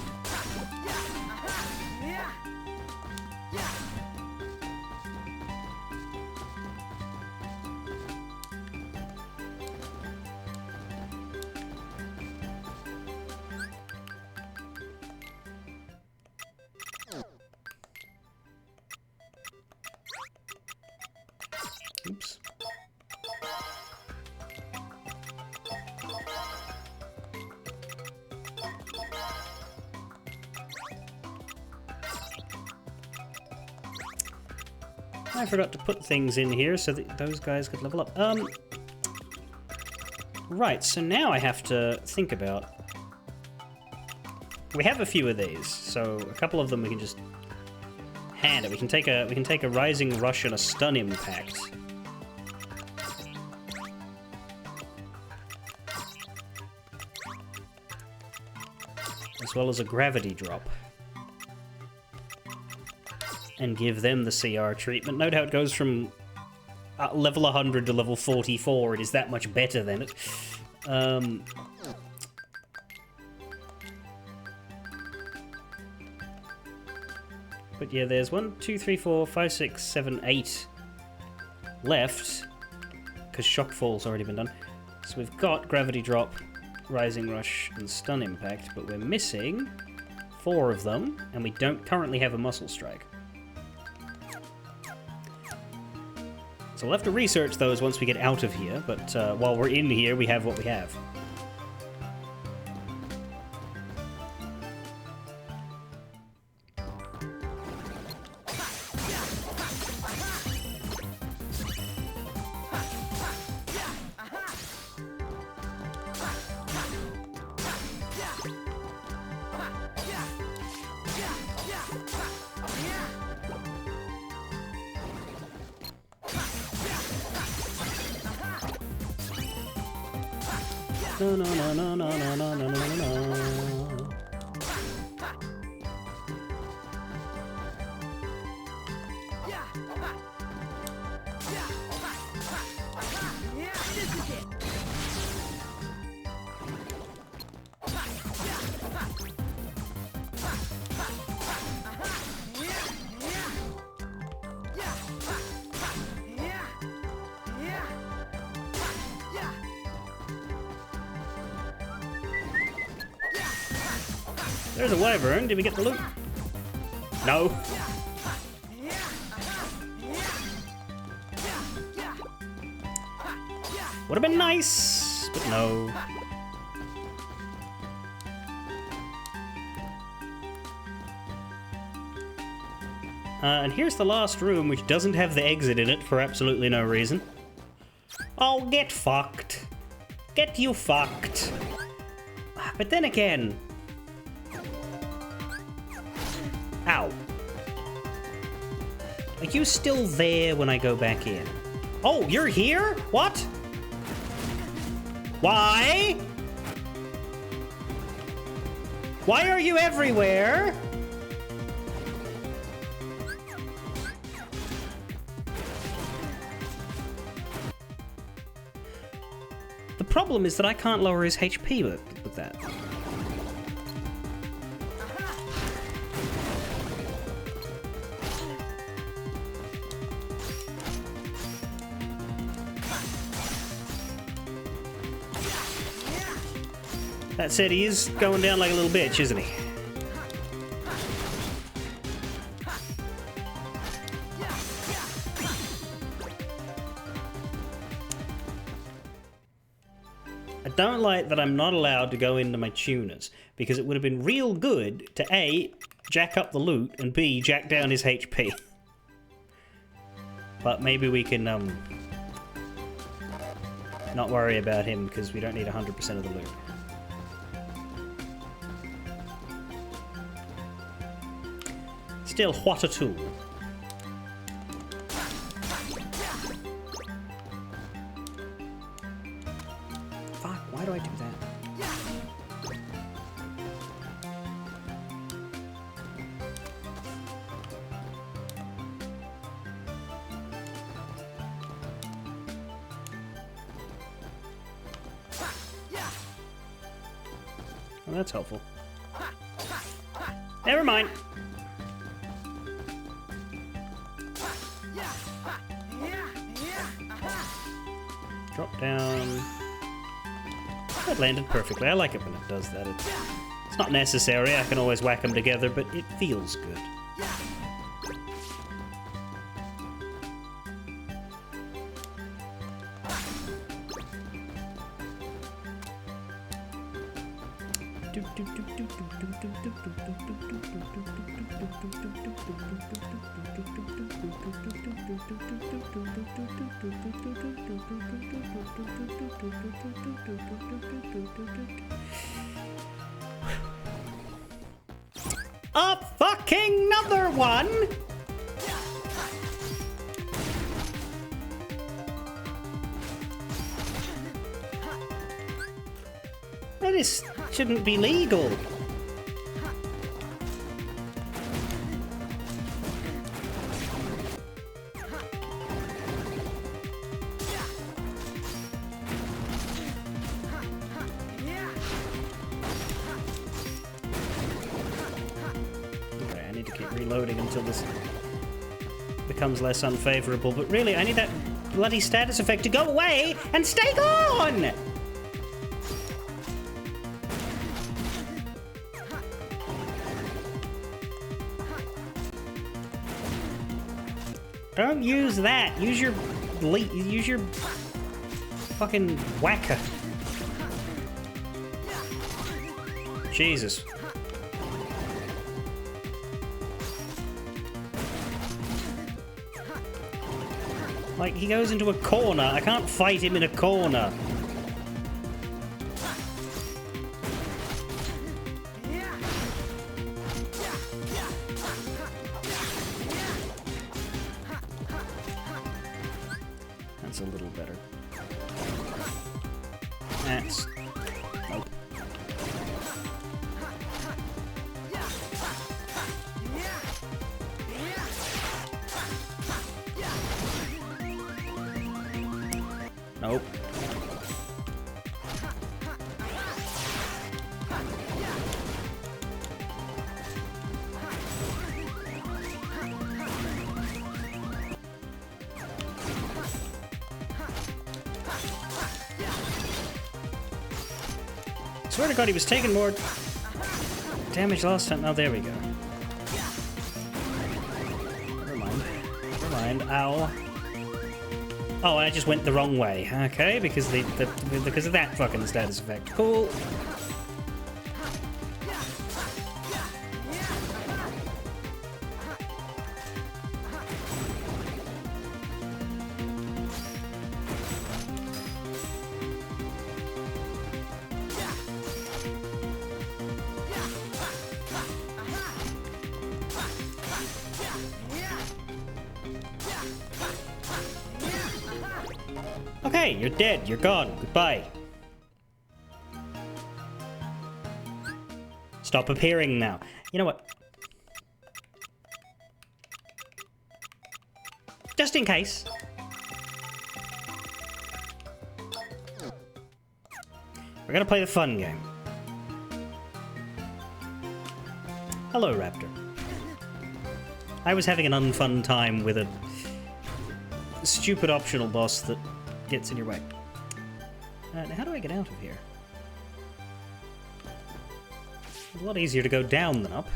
Oops. I forgot to put things in here so that those guys could level up. Right, so now I have to think about... We have a few of these, so a couple of them we can just hand it. We can take a Rising Rush and a Stun Impact. As well as a Gravity Drop. And give them the CR treatment. Note how it goes from level 100 to level 44. It is that much better than it. But yeah, there's 1, 2, 3, 4, 5, 6, 7, 8 left. Because Shock Fall's already been done. So we've got Gravity Drop, Rising Rush, and Stun Impact. But we're missing 4 of them. And we don't currently have a Muscle Strike. So we'll have to research those once we get out of here. But while we're in here, we have what we have. No, no, no, no, no, no, no, no, no, no. There's a wyvern. Did we get the loot? No. Would have been nice, but no. And here's the last room, which doesn't have the exit in it for absolutely no reason. Oh, get fucked. Get you fucked. But then again... Ow. Are you still there when I go back in? Oh, you're here? What? Why? Why are you everywhere? The problem is that I can't lower his HP with that. That said, he is going down like a little bitch, isn't he? I don't like that I'm not allowed to go into my tuners, because it would have been real good to A, jack up the loot, and B, jack down his HP. But maybe we can, not worry about him, because we don't need 100% of the loot. Still, what a tool. Fuck, why do I do that? Well, that's helpful. Never mind. Drop down. That landed perfectly. I like it when it does that. It's not necessary. I can always whack them together, but it feels good. A fucking another one! This shouldn't be legal. Okay, I need to keep reloading until this becomes less unfavorable, but really, I need that bloody status effect to go away and stay gone! Don't use that. Use your fucking whacker. Jesus. Like, he goes into a corner. I can't fight him in a corner. That's a little better. That's... Nope. Nope. Swear to God, he was taking more damage last time. Oh, there we go. Never mind. Never mind. Ow. Oh, I just went the wrong way. Okay, because because of that fucking status effect. Cool. Okay, you're dead. You're gone. Goodbye. Stop appearing now. You know what? Just in case. We're gonna play the fun game. Hello, Raptor. I was having an unfun time with a stupid optional boss that gets in your way. Now how do I get out of here? It's a lot easier to go down than up.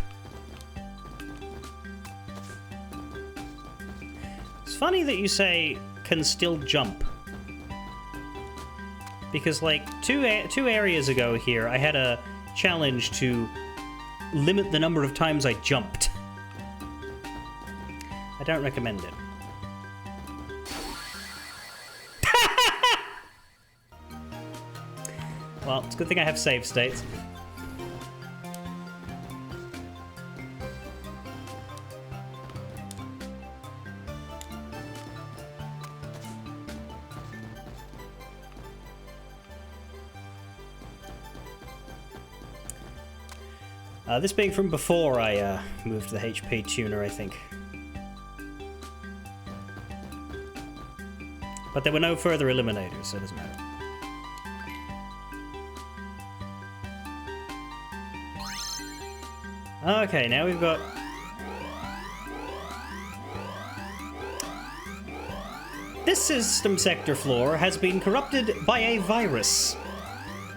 It's funny that you say can still jump. Because like two areas ago here, I had a challenge to limit the number of times I jumped. I don't recommend it. Well, it's a good thing I have save states. This being from before I moved to the HP tuner, I think. But there were no further eliminators, so it doesn't matter. Okay, now we've got... This system sector floor has been corrupted by a virus.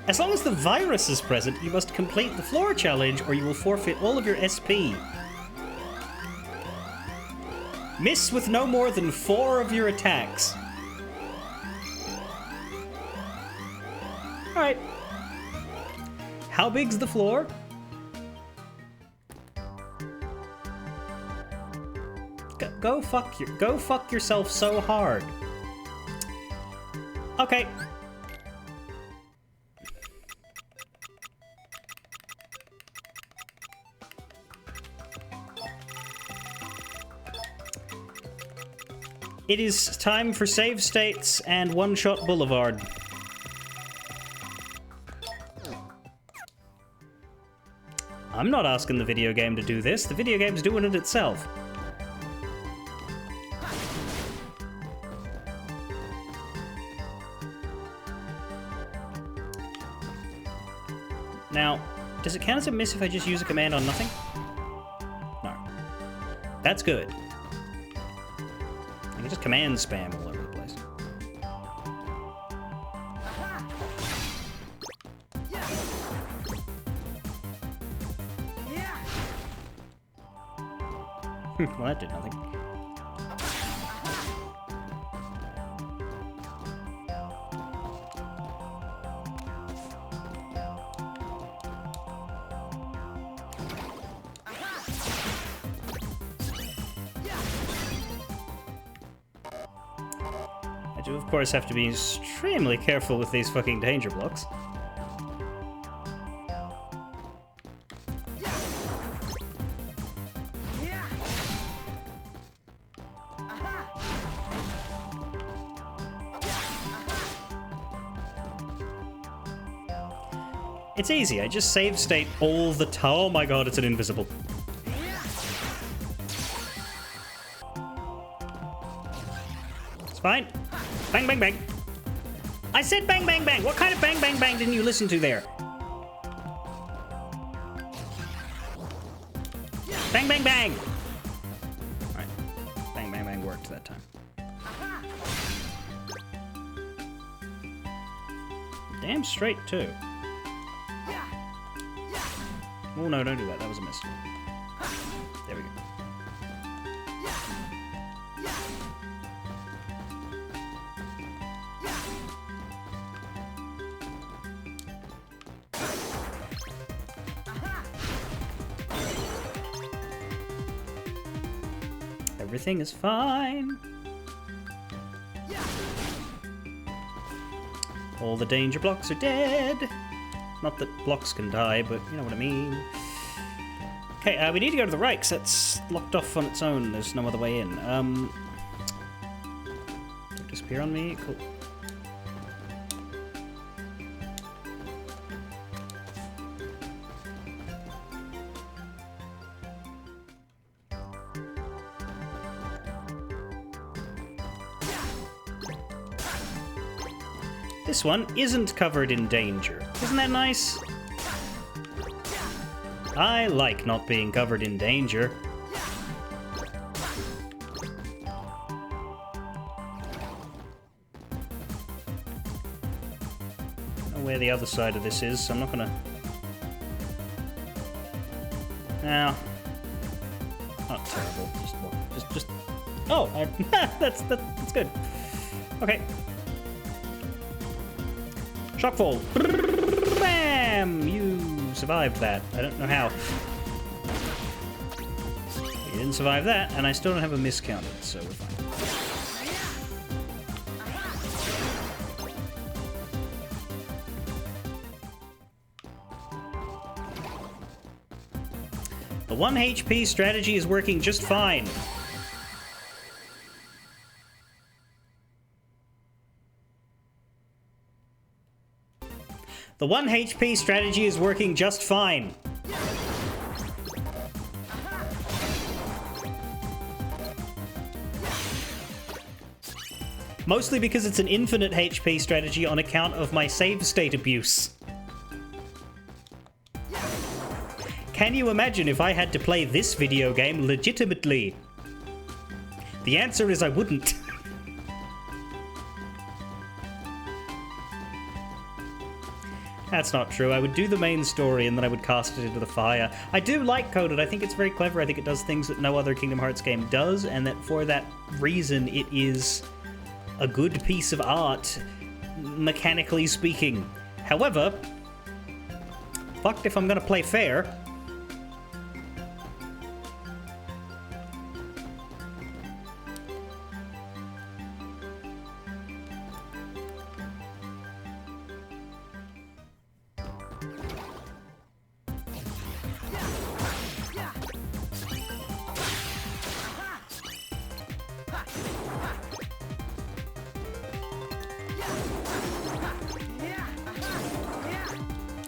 As long as the virus is present, you must complete the floor challenge or you will forfeit all of your SP. Miss with no more than 4 of your attacks. Alright. How big's the floor? Go fuck yourself so hard. Okay. It is time for save states and one-shot Boulevard. I'm not asking the video game to do this. The video game's doing it itself. Now, does it count as a miss if I just use a command on nothing? No. That's good. I can just command spam all over the place. Well, that did nothing. I do, of course, have to be extremely careful with these fucking danger blocks. It's easy, I just save state all the time. Oh my god, it's an invisible. It's fine. Bang, bang, bang. I said bang, bang, bang. What kind of bang, bang, bang didn't you listen to there? Bang, bang, bang. Alright. Bang, bang, bang worked that time. Damn straight, too. Oh no, don't do that. That was a miss. There we go. Everything is fine. All the danger blocks are dead. Not that blocks can die, but you know what I mean. Okay, we need to go to the right, because that's locked off on its own. There's no other way in. Don't disappear on me. Cool. This one isn't covered in danger. Isn't that nice? I like not being covered in danger. I don't know where the other side of this is, so I'm not gonna... No. Not terrible. Just... Oh! That's good. Okay. Shockfall. Bam! You survived that. I don't know how. You didn't survive that, and I still don't have a miscounted, so we're fine. The 1 HP strategy is working just fine. The 1 HP strategy is working just fine. Mostly because it's an infinite HP strategy on account of my save state abuse. Can you imagine if I had to play this video game legitimately? The answer is I wouldn't. That's not true. I would do the main story and then I would cast it into the fire. I do like Coded. I think it's very clever. I think it does things that no other Kingdom Hearts game does, and that for that reason it is a good piece of art, mechanically speaking. However, fucked if I'm gonna play fair.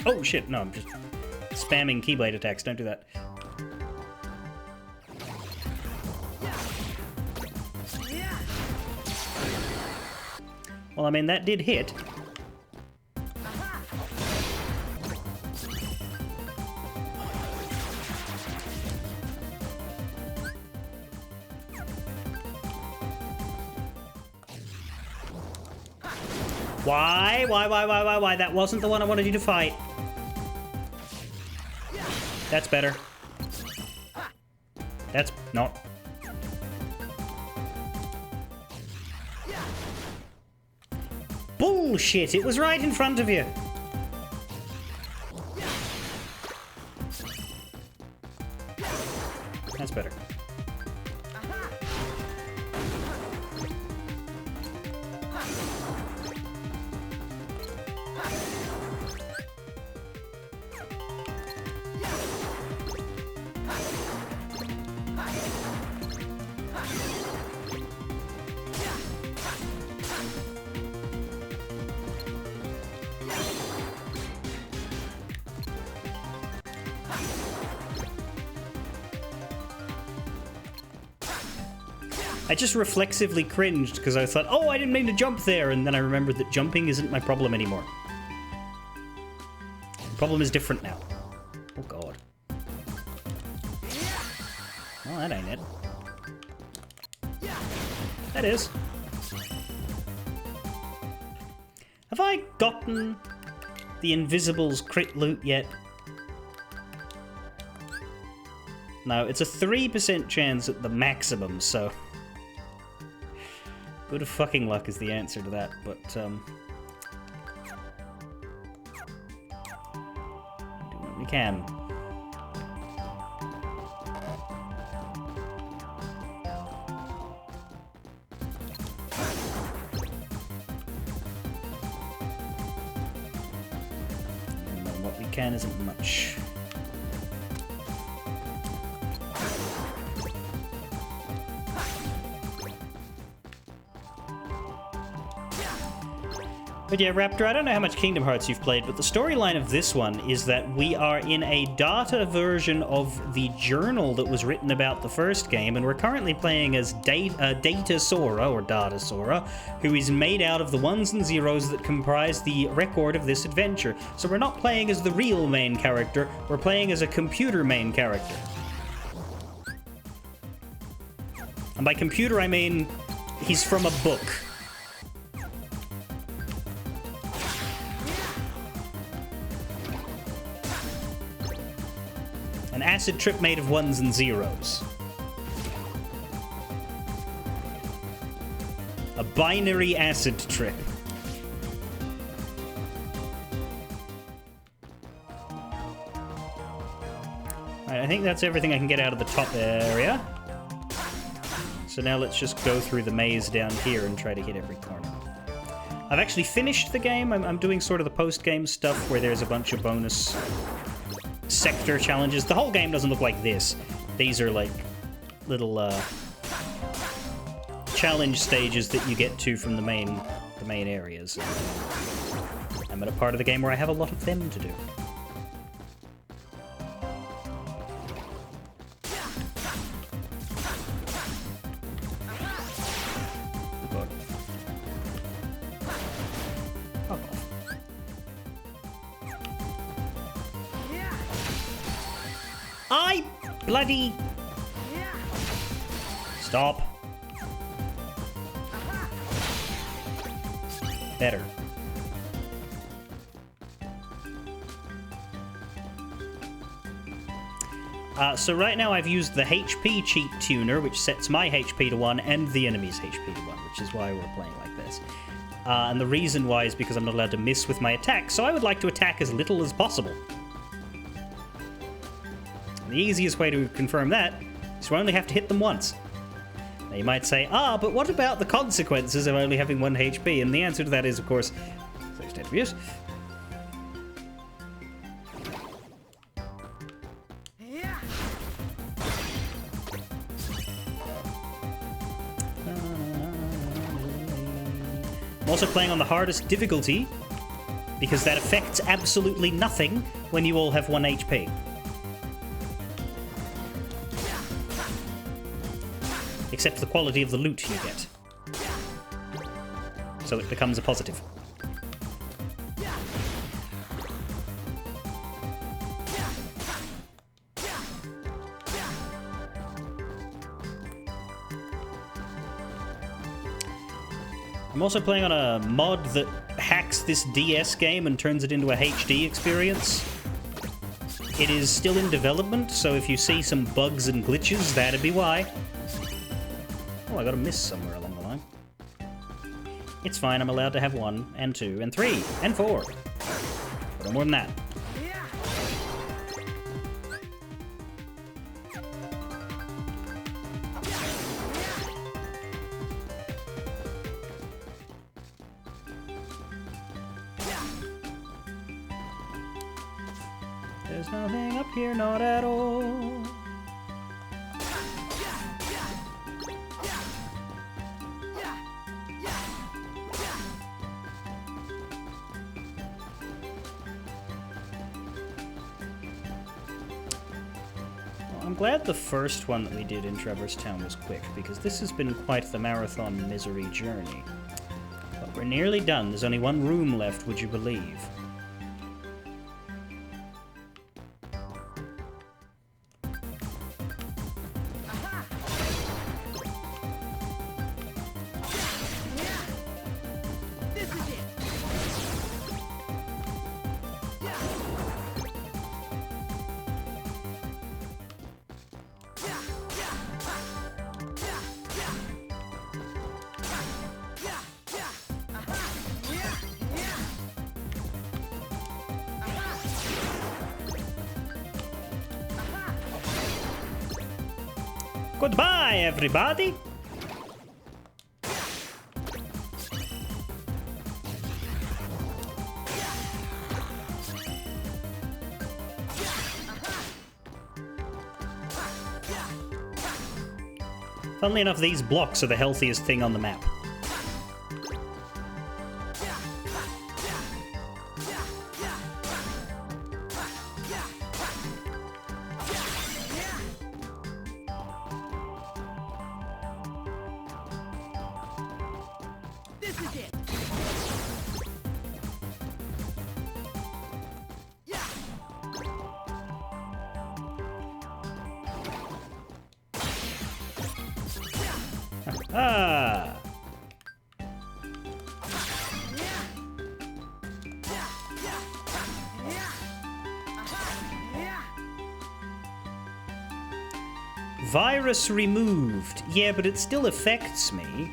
Oh shit, no, I'm just spamming Keyblade attacks. Don't do that. Well, I mean, that did hit. Why? Why? That wasn't the one I wanted you to fight. That's better. That's not. Bullshit! It was right in front of you. That's better. I just reflexively cringed because I thought, oh, I didn't mean to jump there, and then I remembered that jumping isn't my problem anymore. The problem is different now. Oh god. Well, that ain't it. That is. Have I gotten the Invisibles crit loot yet? No, it's a 3% chance at the maximum, so... Good of fucking luck is the answer to that, but, do what we can. And what we can isn't much. But yeah, Raptor, I don't know how much Kingdom Hearts you've played, but the storyline of this one is that we are in a data version of the journal that was written about the first game, and we're currently playing as Data Sora, or Data Sora, who is made out of the ones and zeros that comprise the record of this adventure. So we're not playing as the real main character, we're playing as a computer main character. And by computer, I mean he's from a book. An acid trip made of ones and zeros. A binary acid trip. Alright, I think that's everything I can get out of the top area. So now let's just go through the maze down here and try to hit every corner. I've actually finished the game. I'm doing sort of the post-game stuff where there's a bunch of bonus sector challenges. The whole game doesn't look like this. These are like little challenge stages that you get to from the main areas. I'm at a part of the game where I have a lot of them to do. Bloody... Stop. Better. So right now I've used the HP cheat tuner, which sets my HP to 1 and the enemy's HP to 1, which is why we're playing like this. And the reason why is because I'm not allowed to miss with my attacks, so I would like to attack as little as possible. And the easiest way to confirm that is to only have to hit them once. Now you might say, but what about the consequences of only having 1 HP? And the answer to that is, of course, save state of use. I'm also playing on the hardest difficulty, because that affects absolutely nothing when you all have 1 HP. Except the quality of the loot you get. So it becomes a positive. I'm also playing on a mod that hacks this DS game and turns it into a HD experience. It is still in development, so if you see some bugs and glitches, that'd be why. Oh, I got a miss somewhere along the line. It's fine, I'm allowed to have 1, and 2, and 3, and 4. But no more than that. There's nothing up here, not at all. I'm glad the first one that we did in Trevor's Town was quick, because this has been quite the marathon misery journey. But we're nearly done. There's only 1 room left, would you believe? Goodbye, everybody! Funnily enough, these blocks are the healthiest thing on the map. Ah! Virus removed. Yeah, but it still affects me.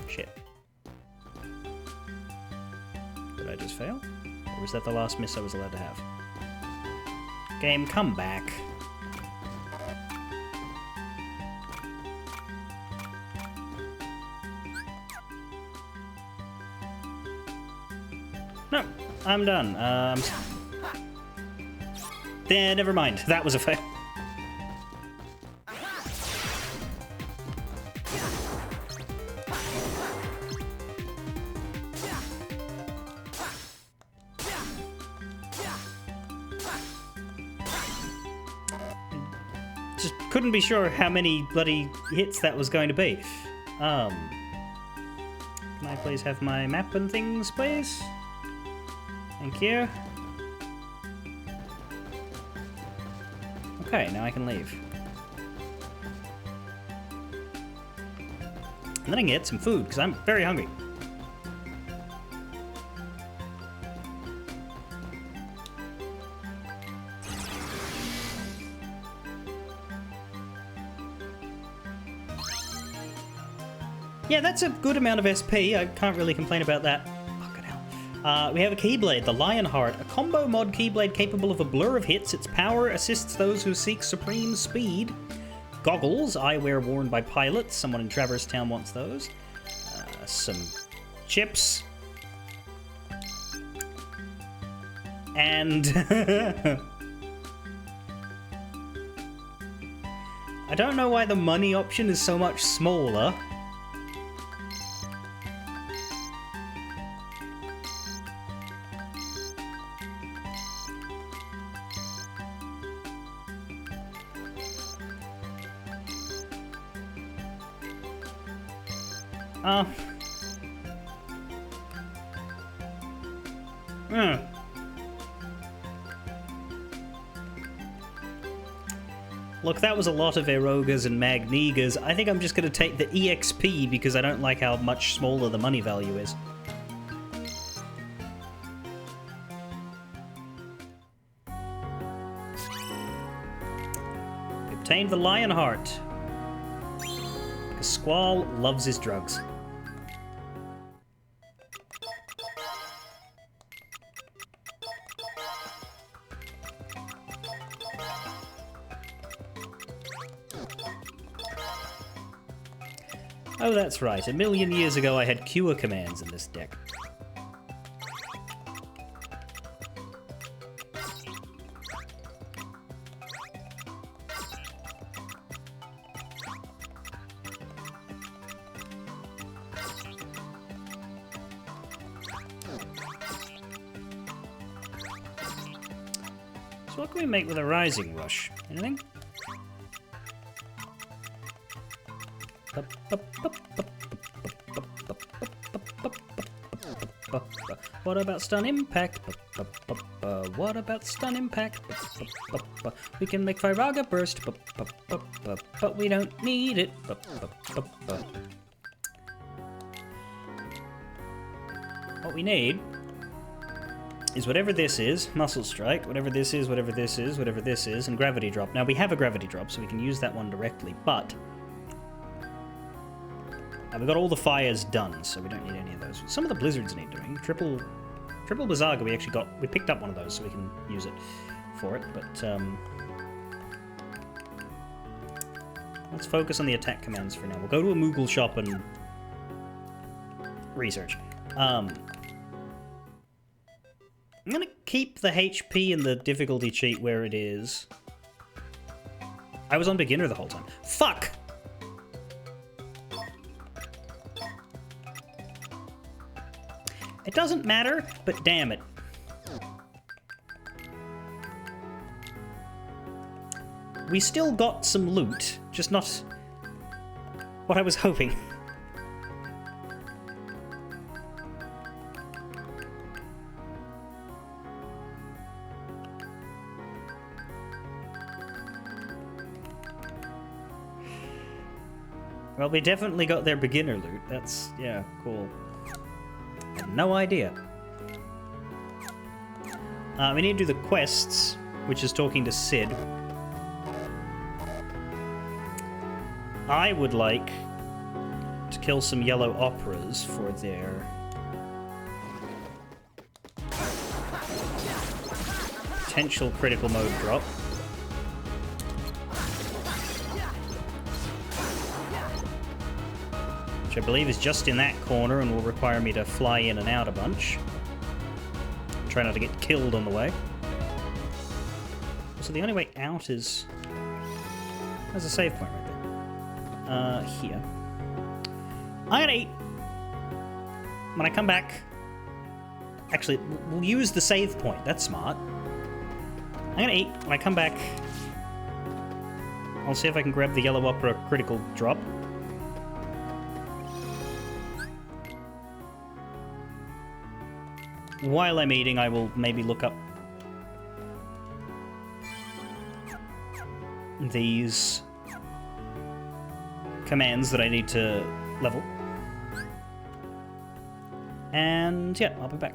Shit. Did I just fail? Or was that the last miss I was allowed to have? Game, come back. No, I'm done. Never mind. That was a fail. Just couldn't be sure how many bloody hits that was going to be. Can I please have my map and things, please? Thank you. Okay, now I can leave. And then I can get some food, because I'm very hungry. Yeah, that's a good amount of SP. I can't really complain about that. Fucking hell. We have a Keyblade, the Lionheart, a combo mod Keyblade capable of a blur of hits. Its power assists those who seek supreme speed. Goggles, eyewear worn by pilots. Someone in Traverse Town wants those. Some chips. And I don't know why the money option is so much smaller. Look, that was a lot of Erogas and Magnigas. I think I'm just going to take the EXP because I don't like how much smaller the money value is. We obtained the Lionheart. Because Squall loves his drugs. Oh, that's right. A million years ago I had cure commands in this deck. So what can we make with a Rising Rush? Anything? What about Stun Impact? What about Stun Impact? We can make Firaga Burst, but we don't need it. What we need is whatever this is, Muscle Strike, whatever this is, whatever this is, whatever this is, and Gravity Drop. Now, we have a Gravity Drop, so we can use that one directly, but we've got all the fires done, so we don't need any of those. Some of the blizzards need doing. Triple Blizzaga, we picked up one of those, so we can use it for it, but let's focus on the attack commands for now. We'll go to a Moogle shop and research. I'm gonna keep the HP and the difficulty cheat where it is. I was on beginner the whole time. Fuck! It doesn't matter, but damn it. We still got some loot, just not what I was hoping. Well, we definitely got their beginner loot. That's, yeah, cool. Had no idea. We need to do the quests, which is talking to Cid. I would like to kill some yellow operas for their potential critical mode drop. Which I believe is just in that corner and will require me to fly in and out a bunch. Try not to get killed on the way. So the only way out is... There's a save point right there. Here. I'm gonna eat. When I come back... Actually, we'll use the save point. That's smart. I'm gonna eat. When I come back... I'll see if I can grab the Yellow Opera critical drop. While I'm eating, I will maybe look up these commands that I need to level. And yeah, I'll be back.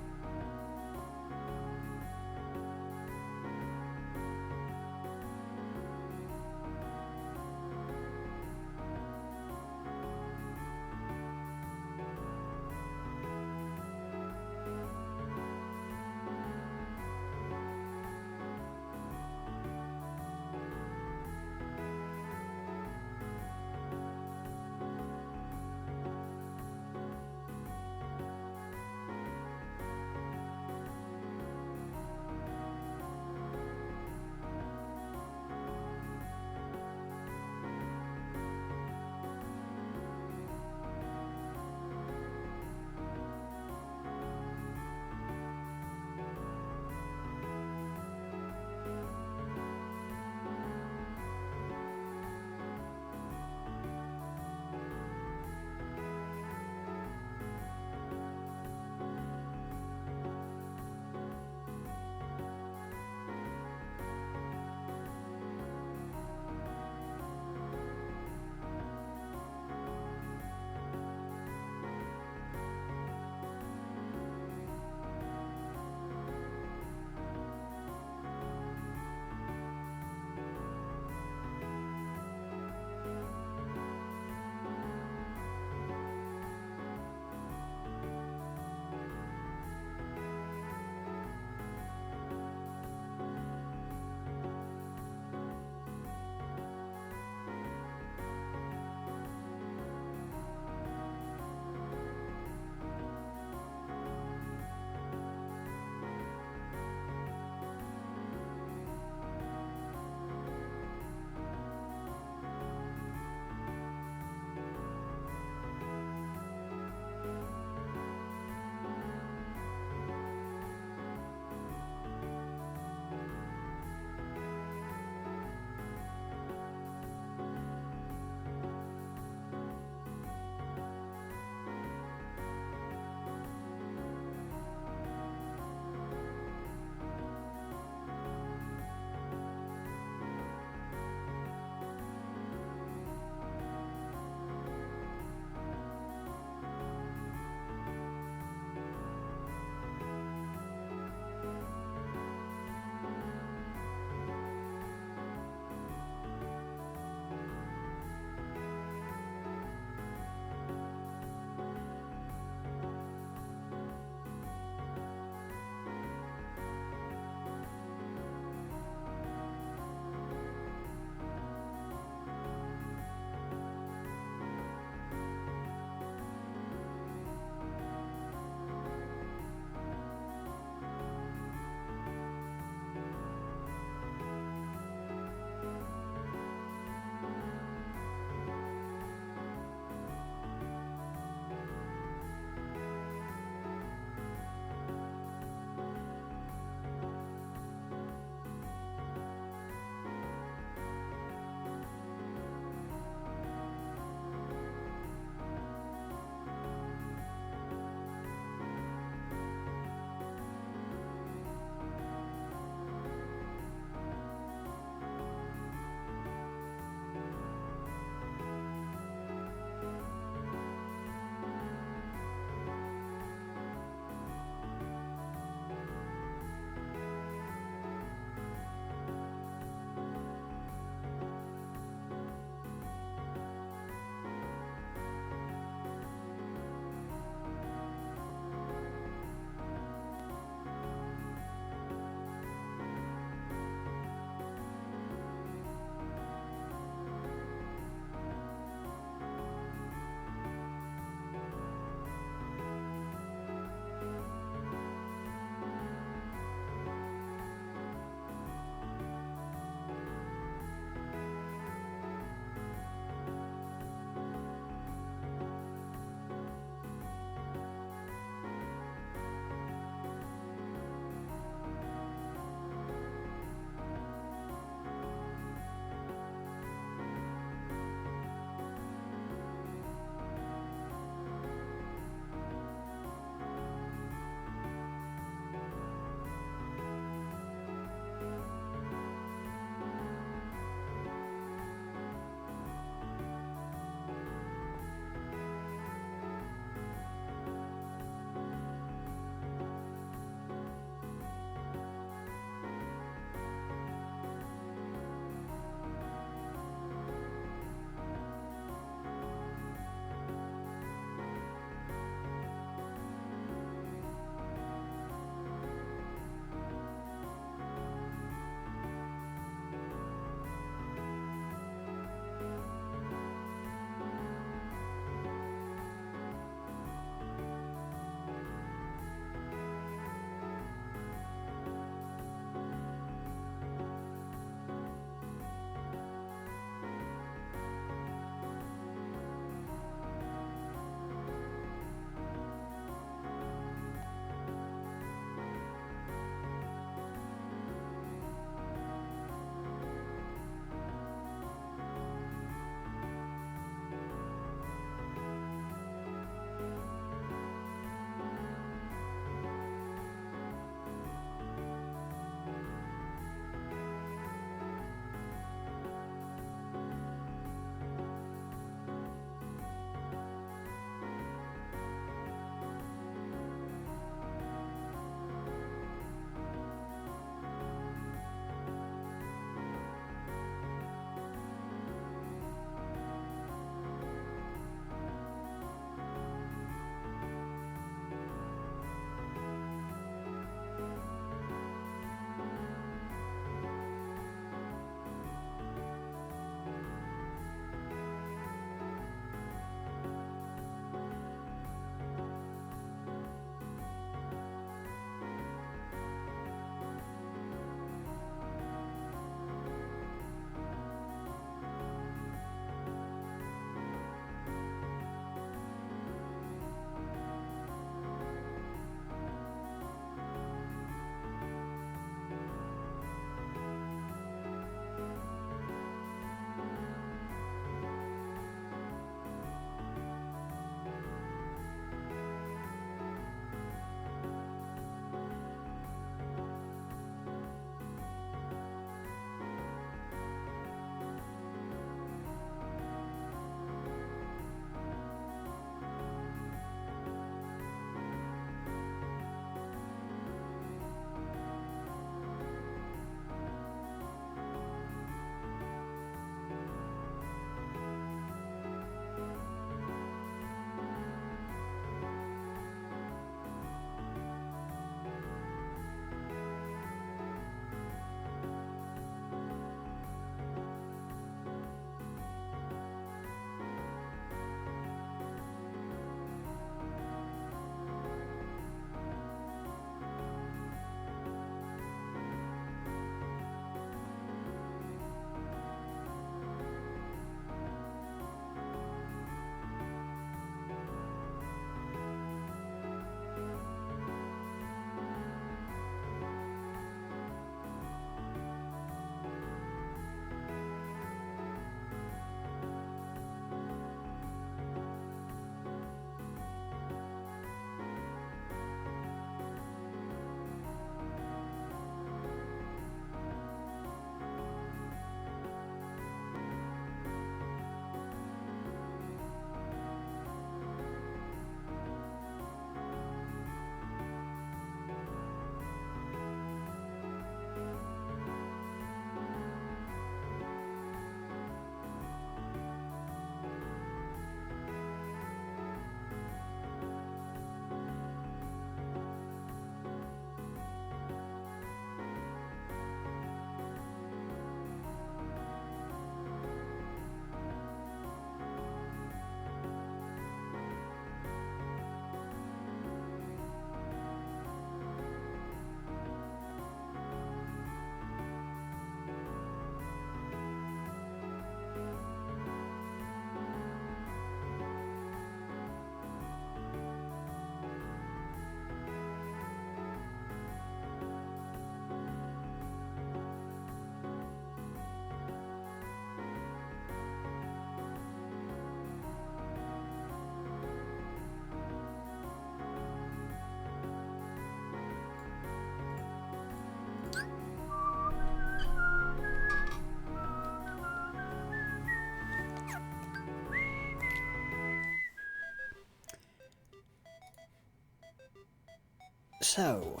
So...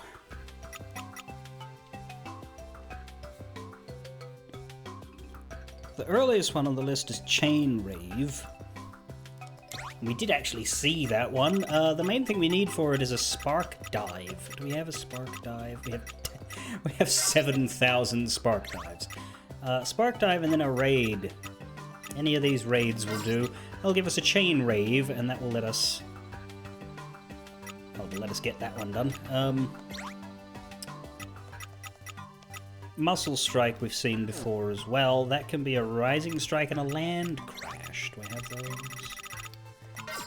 the earliest one on the list is Chain Rave. We did actually see that one. The main thing we need for it is a Spark Dive. Do we have a Spark Dive? We have 7,000 Spark Dives. Spark Dive and then a raid. Any of these raids will do. They'll give us a Chain Rave, and that will let us... oh, will let us get that one done. Muscle Strike we've seen before as well. That can be a Rising Strike and a Land Crash. Do I have those?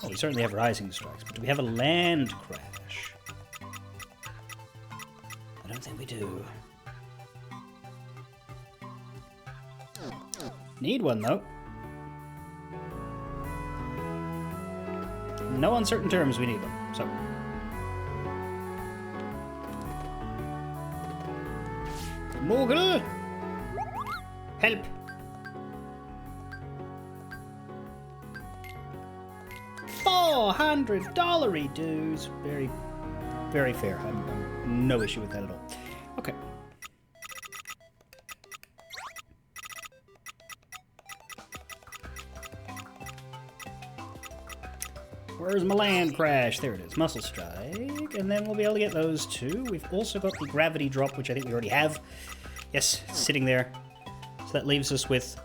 Oh, we certainly have Rising Strikes, but do we have a Land Crash? I don't think we do. Need one, though. No uncertain terms, we need one, so... Mogul! Help! $400 dues! Very, very fair. I'm no issue with that at all. Okay. Where's my Land Crash? There it is. Muscle Strike. And then we'll be able to get those two. We've also got the Gravity Drop, which I think we already have. Yes, it's sitting there. So that leaves us with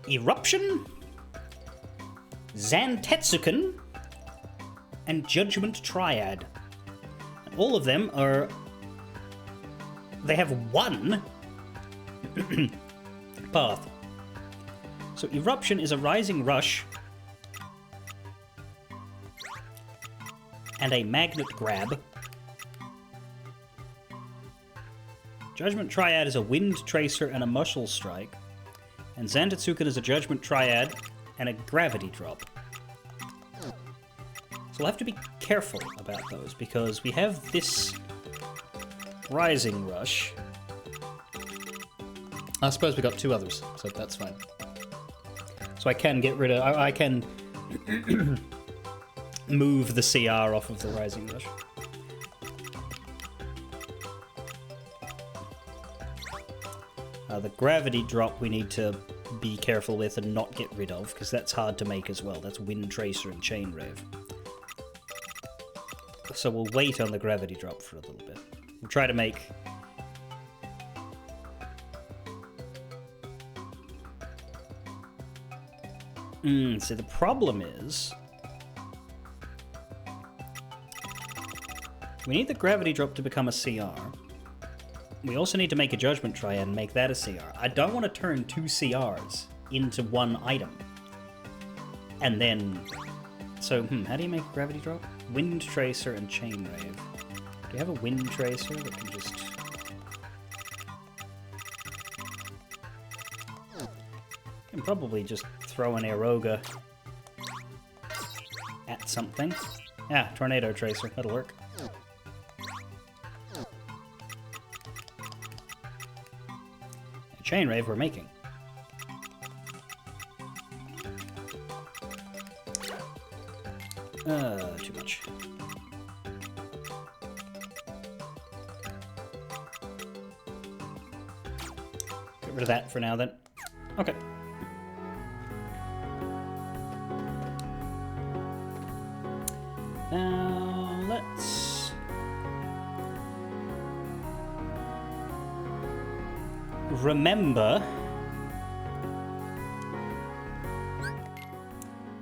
Eruption, Zantetsuken, and Judgment Triad. And all of them are... they have one path. So Eruption is a Rising Rush and a Magnet Grab. Judgment Triad is a Wind Tracer and a Muscle Strike. And Zantetsuken is a Judgment Triad and a Gravity Drop. So we'll have to be careful about those, because we have this Rising Rush. I suppose we got two others, so that's fine. So I can get rid of... I can move the CR off of the Rising Rush. The Gravity Drop we need to be careful with and not get rid of, because that's hard to make as well. That's Wind Tracer and Chain Rave. So we'll wait on the Gravity Drop for a little bit. We'll try to make... so the problem is... we need the Gravity Drop to become a CR. We also need to make a Judgment Triad and make that a CR. I don't want to turn two CRs into one item. And then... so, how do you make a Gravity Drop? Wind Tracer and Chain Rave. Do you have a Wind Tracer that can just... can probably just throw an Aeroga at something. Yeah, Tornado Tracer. That'll work. Chain Rave we're making. Too much. Get rid of that for now then. Okay. Now let's remember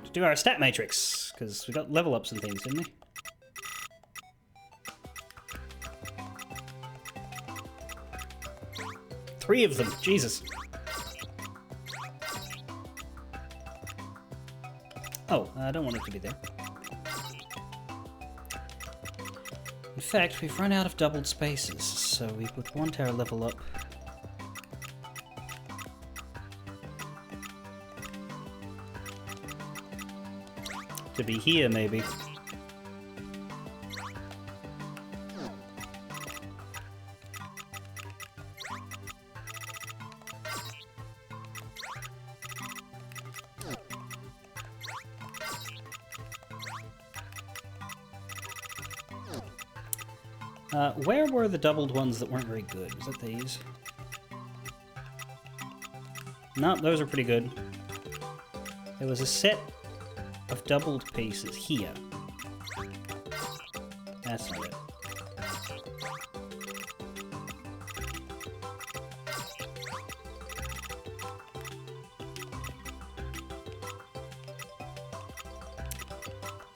to do our stat matrix, because we got level ups and things, didn't we? Three of them, Jesus. Oh, I don't want it to be there. In fact, we've run out of doubled spaces, so we would want our level up to be here, maybe. Where were the doubled ones that weren't very good? Was it these? No, those are pretty good. There was a set of doubled pieces here. That's not it.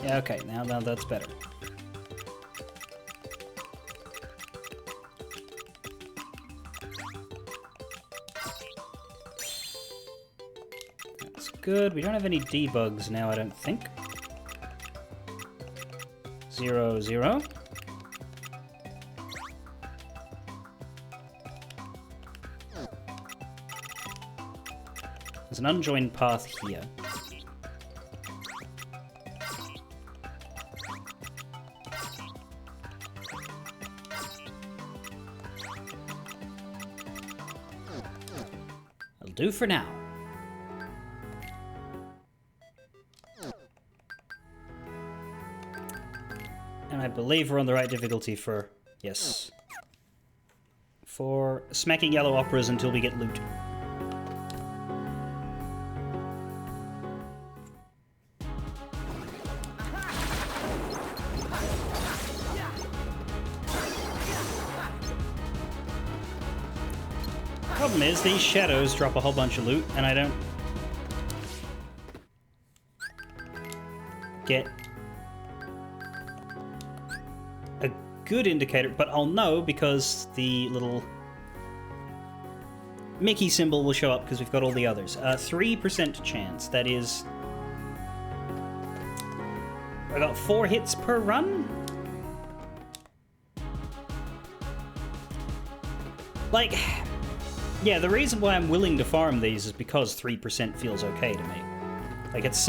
Yeah, okay, now that's better. Good. We don't have any debugs now, I don't think. 0, 0. There's an unjoined path here. That'll do for now. And I believe we're on the right difficulty for... yes. For smacking yellow operas until we get loot. Problem is, these shadows drop a whole bunch of loot, and I don't... get... a good indicator, but I'll know because the little Mickey symbol will show up because we've got all the others. 3% chance, that is... I got 4 hits per run? Like, yeah, the reason why I'm willing to farm these is because 3% feels okay to me. Like, it's,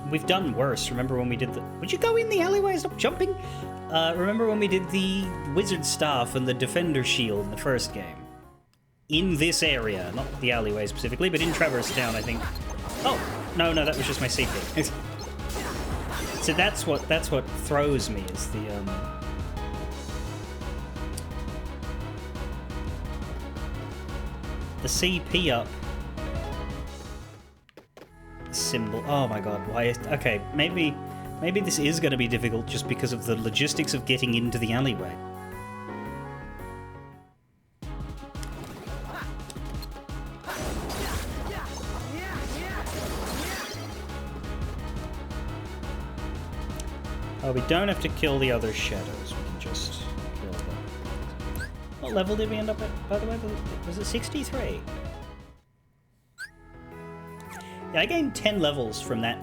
we've done worse. Remember when we did the... Would you go in the alleyway? Stop jumping! Remember when we did the Wizard Staff and the Defender Shield in the first game? In this area. Not the alleyway specifically, but in Traverse Town, I think. Oh! No, that was just my secret. So that's what throws me, is the, the CP up symbol. Oh my god, why is... Okay, maybe this is going to be difficult just because of the logistics of getting into the alleyway. Oh, we don't have to kill the other shadows. We can just kill them. What level did we end up at, by the way? Was it 63? Yeah, I gained 10 levels from that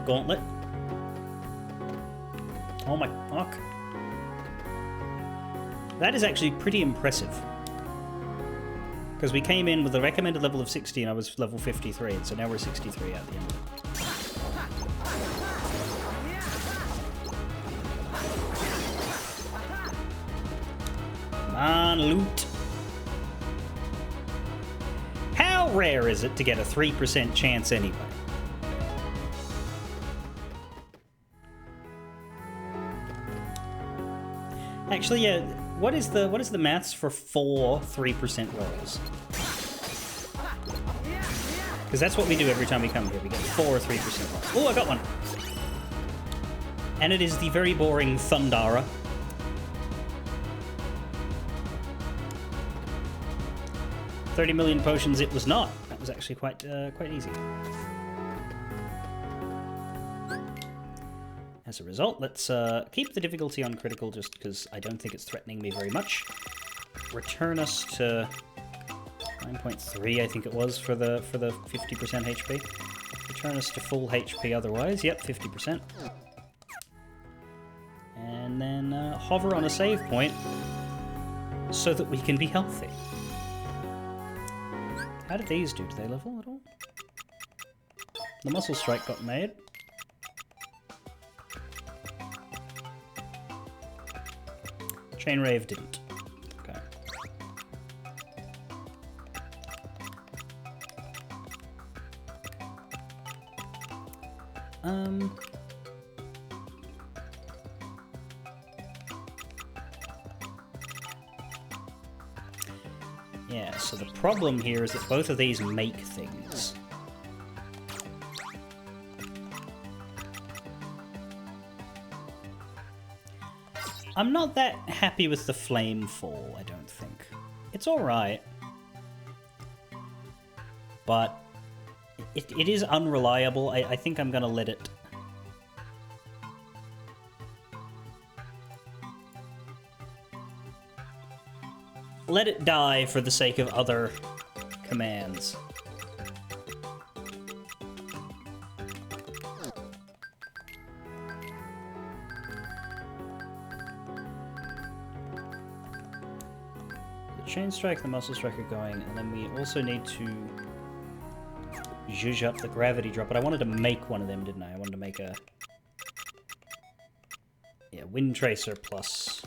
gauntlet. Oh my fuck. That is actually pretty impressive. Because we came in with a recommended level of 60 and I was level 53, and so now we're 63 at the end of it. Come on, loot. How rare is it to get a 3% chance anyway? Actually, yeah, what is the maths for 4 3% rolls? Because that's what we do every time we come here. We get 4 3% rolls. Oh, I got one! And it is the very boring Thundara. $30 million potions it was not. That was actually quite easy. As a result, let's keep the difficulty on critical just because I don't think it's threatening me very much. Return us to 9.3, I think it was, for the 50% HP. Return us to full HP otherwise. Yep, 50%. And then hover on a save point so that we can be healthy. How did these do? Do they level at all? The Muscle Strike got made. Chain Rave didn't. Okay. Yeah, so the problem here is that both of these make things. I'm not that happy with the flame fall, I don't think. It's alright. But it is unreliable. I think I'm gonna let it... let it die for the sake of other commands. The chain strike, the muscle strike are going, and then we also need to zhuzh up the gravity drop. But I wanted to make one of them, didn't I? I wanted to make a... yeah, Wind Tracer plus...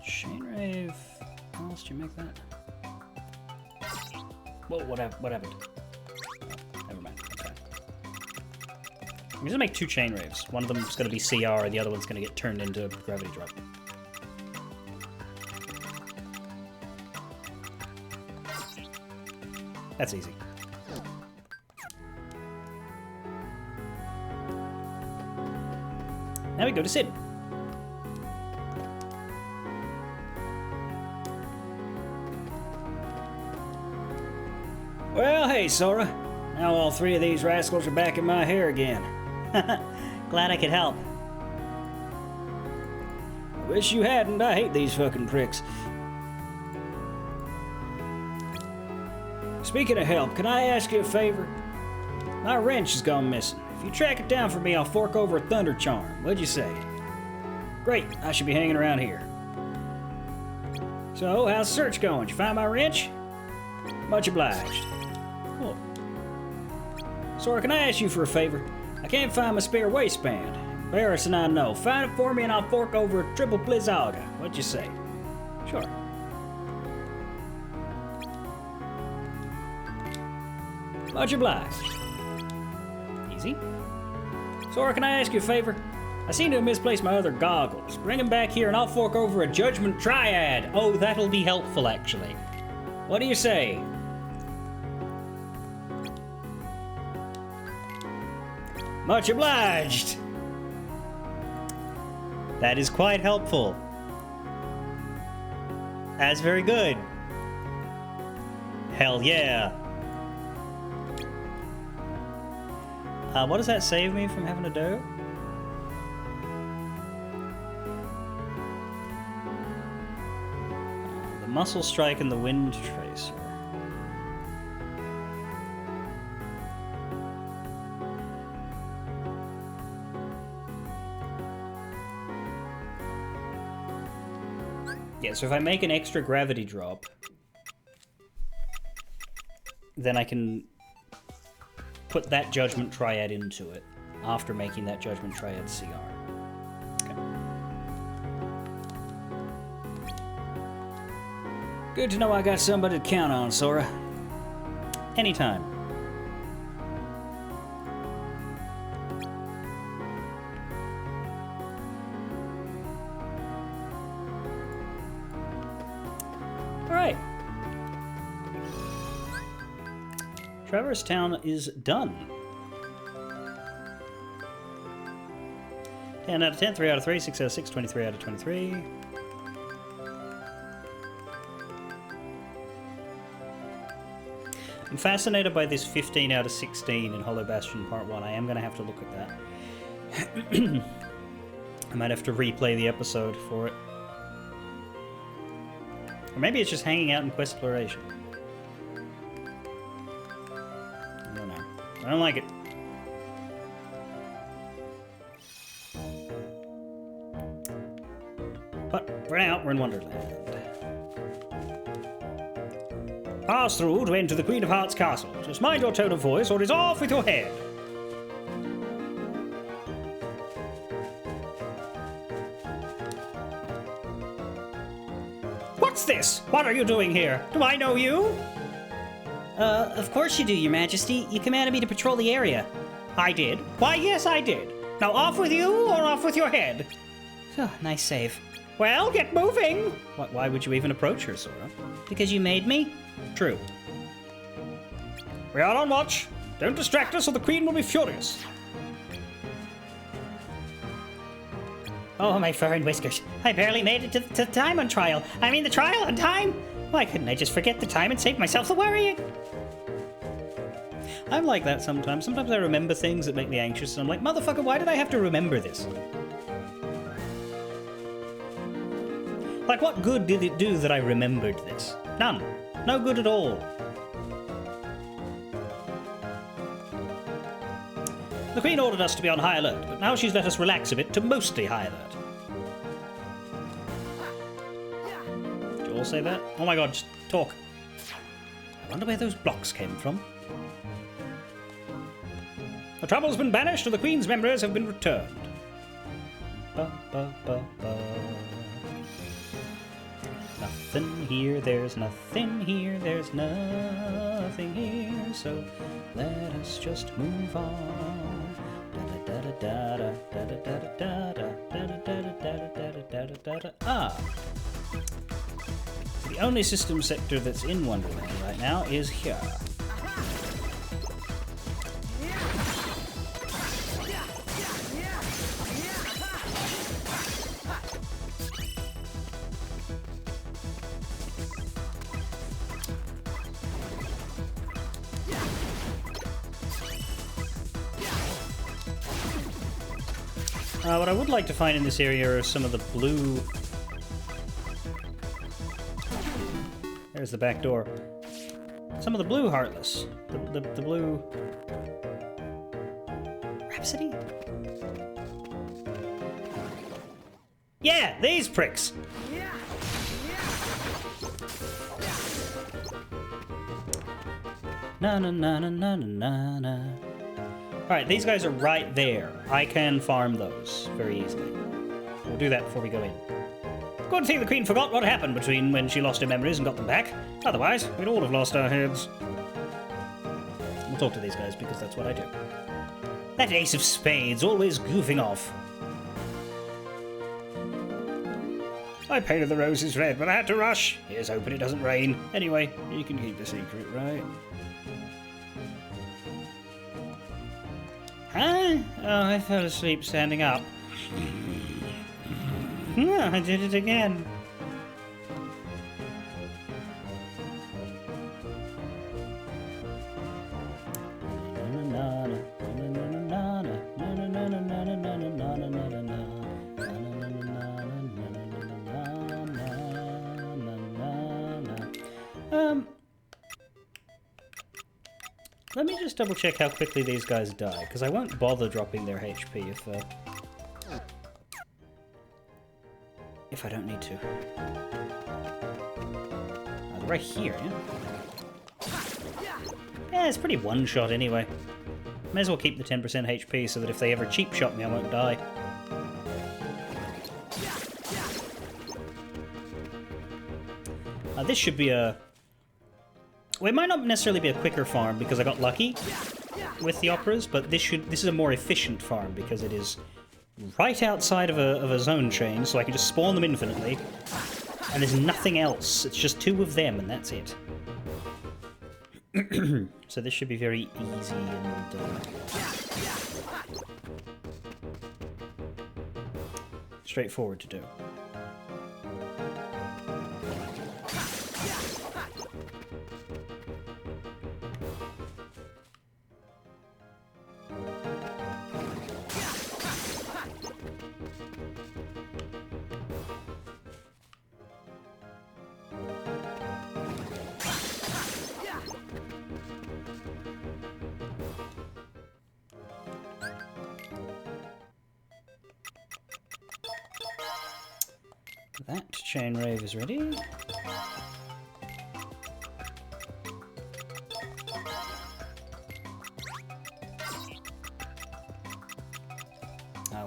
Chainrave... how else did you make that? Whoa, what happened? Oh, never mind, okay. I'm just gonna make 2 Chainraves. One of them is gonna be CR, and the other one's gonna get turned into Gravity Drop. That's easy. Now we go to Sid. Well, hey, Sora. Now all 3 of these rascals are back in my hair again. Glad I could help. I wish you hadn't. I hate these fucking pricks. Speaking of help, can I ask you a favor? My wrench has gone missing. If you track it down for me, I'll fork over a Thunder Charm. What'd you say? Great, I should be hanging around here. So, how's the search going? Did you find my wrench? Much obliged. Cool. Sora, can I ask you for a favor? I can't find my spare waistband. Embarrassing, I know. Find it for me and I'll fork over a triple Blizzaga. What'd you say? Sure. Much obliged. Easy. Sora, can I ask you a favor? I seem to have misplaced my other goggles. Bring them back here and I'll fork over a Judgment Triad. Oh, that'll be helpful, actually. What do you say? Much obliged. That is quite helpful. That's very good. Hell yeah. What does that save me from having to do? The Muscle Strike and the Wind Tracer. Yeah, so if I make an extra gravity drop, then I can put that Judgment Triad into it after making that Judgment Triad CR. Okay. Good to know I got somebody to count on, Sora. Anytime. Alright. Traverse Town is done. 10 out of 10, 3 out of 3, 6 out of 6, 23 out of 23. I'm fascinated by this 15 out of 16 in Hollow Bastion Part 1. I am going to have to look at that. I might have to replay the episode for it. Or maybe it's just hanging out in Quest Exploration. I don't know. I don't like it. But for now, we're in Wonderland. Pass through to enter the Queen of Hearts castle. Just mind your tone of voice or it's off with your head. What's this? What are you doing here? Do I know you? Of course you do, Your Majesty. You commanded me to patrol the area. I did. Why, yes, I did. Now off with you, or off with your head? Oh, nice save. Well, get moving! Why would you even approach her, Sora? Because you made me? True. We are on watch. Don't distract us or the Queen will be furious. Oh, my fur and whiskers. I barely made it to the time on trial. I mean, the trial on time? Why couldn't I just forget the time and save myself the worrying? I'm like that sometimes. Sometimes I remember things that make me anxious, and I'm like, motherfucker, why did I have to remember this? Like, what good did it do that I remembered this? None. No good at all. The Queen ordered us to be on high alert, but now she's let us relax a bit to mostly high alert. Did you all say that? Oh my god, just talk. I wonder where those blocks came from. The trouble's been banished and the Queen's memories have been returned. Ba, ba, ba, ba. Nothing here, there's nothing here, there's nothing here, so let us just move on. Ah! The only system sector that's in Wonderland right now is here. What I would like to find in this area are some of the blue... There's the back door. Some of the blue Heartless. The blue... Rhapsody? Yeah, these pricks! Na na na na na na na. Alright, these guys are right there. I can farm those very easily. We'll do that before we go in. Good thing the Queen forgot what happened between when she lost her memories and got them back. Otherwise, we'd all have lost our heads. We'll talk to these guys because that's what I do. That ace of spades always goofing off. I painted the roses red, but I had to rush. Here's hoping it doesn't rain. Anyway, you can keep the secret, right? Huh? Oh, I fell asleep standing up. I did it again. Let me just double check how quickly these guys die, because I won't bother dropping their HP if I don't need to. Oh, they're right here, yeah? Yeah, it's pretty one-shot anyway. May as well keep the 10% HP so that if they ever cheap shot me, I won't die. This should be a... Well, it might not necessarily be a quicker farm because I got lucky with the operas, but this is a more efficient farm because it is right outside of a zone chain, so I can just spawn them infinitely, and there's nothing else. It's just 2 of them, and that's it. So this should be very easy and straightforward to do. That chain rave is ready.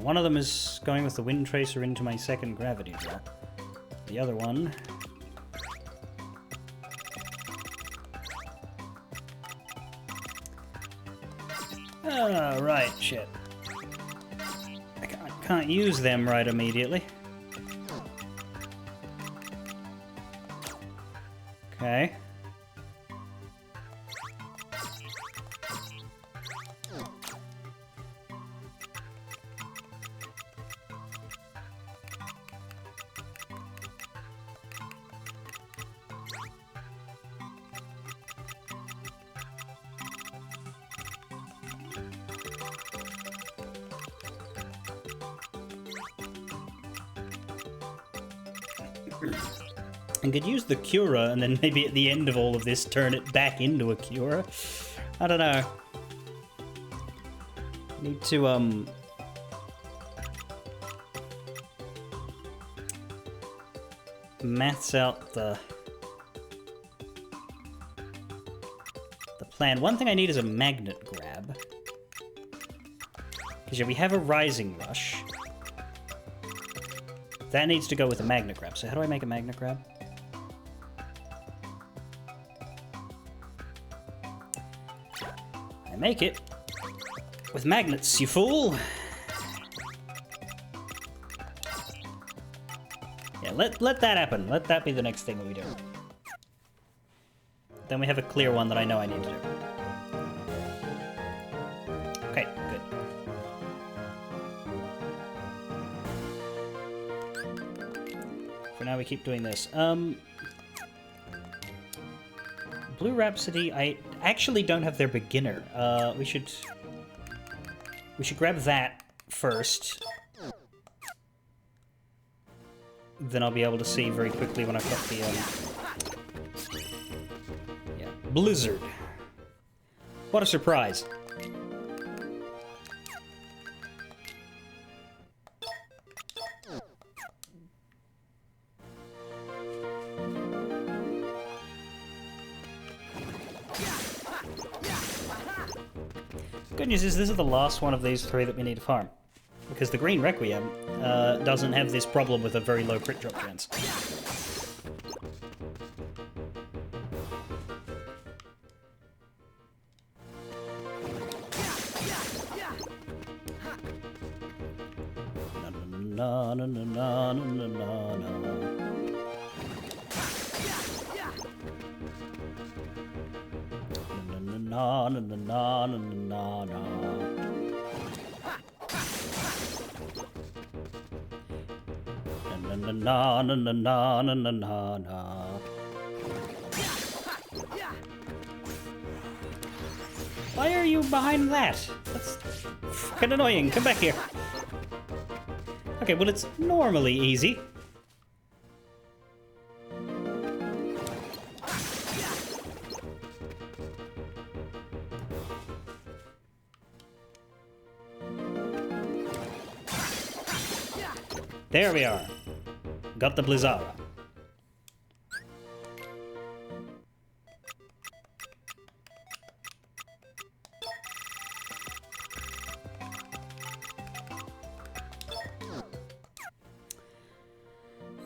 One of them is going with the Wind Tracer into my second gravity drop. The other one... Oh, right, shit. can't use them right immediately. Okay. And could use the Cura, and then maybe at the end of all of this turn it back into a Cura. I don't know. Need to, maths out the plan. One thing I need is a magnet grab. Because yeah, we have a Rising Rush. That needs to go with a magnet grab. So how do I make a magnet grab? I make it with magnets, you fool! Yeah, let that happen. Let that be the next thing that we do. Then we have a clear one that I know I need to do. Okay, good. For now, we keep doing this. Blue Rhapsody, I actually don't have their beginner. We should grab that first. Then I'll be able to see very quickly when I've got the, yeah, Blizzard. What a surprise. Good news is this is the last one of these three that we need to farm. Because the Green Requiem doesn't have this problem with a very low crit drop chance. Na na na na na na na na. Na na na na na na na. Na na na na na na na na na. Why are you behind that? That's fucking annoying. Come back here. Okay, well it's normally easy. There we are. Got the Blizzara.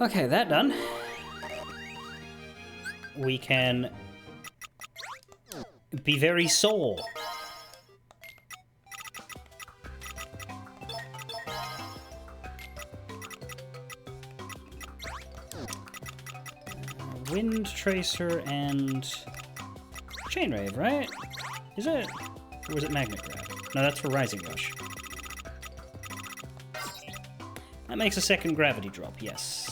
Okay, that done. We can be very sore. Wind Tracer and Chainrave, right? Is it? Or was it Magnet Grab? No, that's for Rising Rush. That makes a second gravity drop, yes.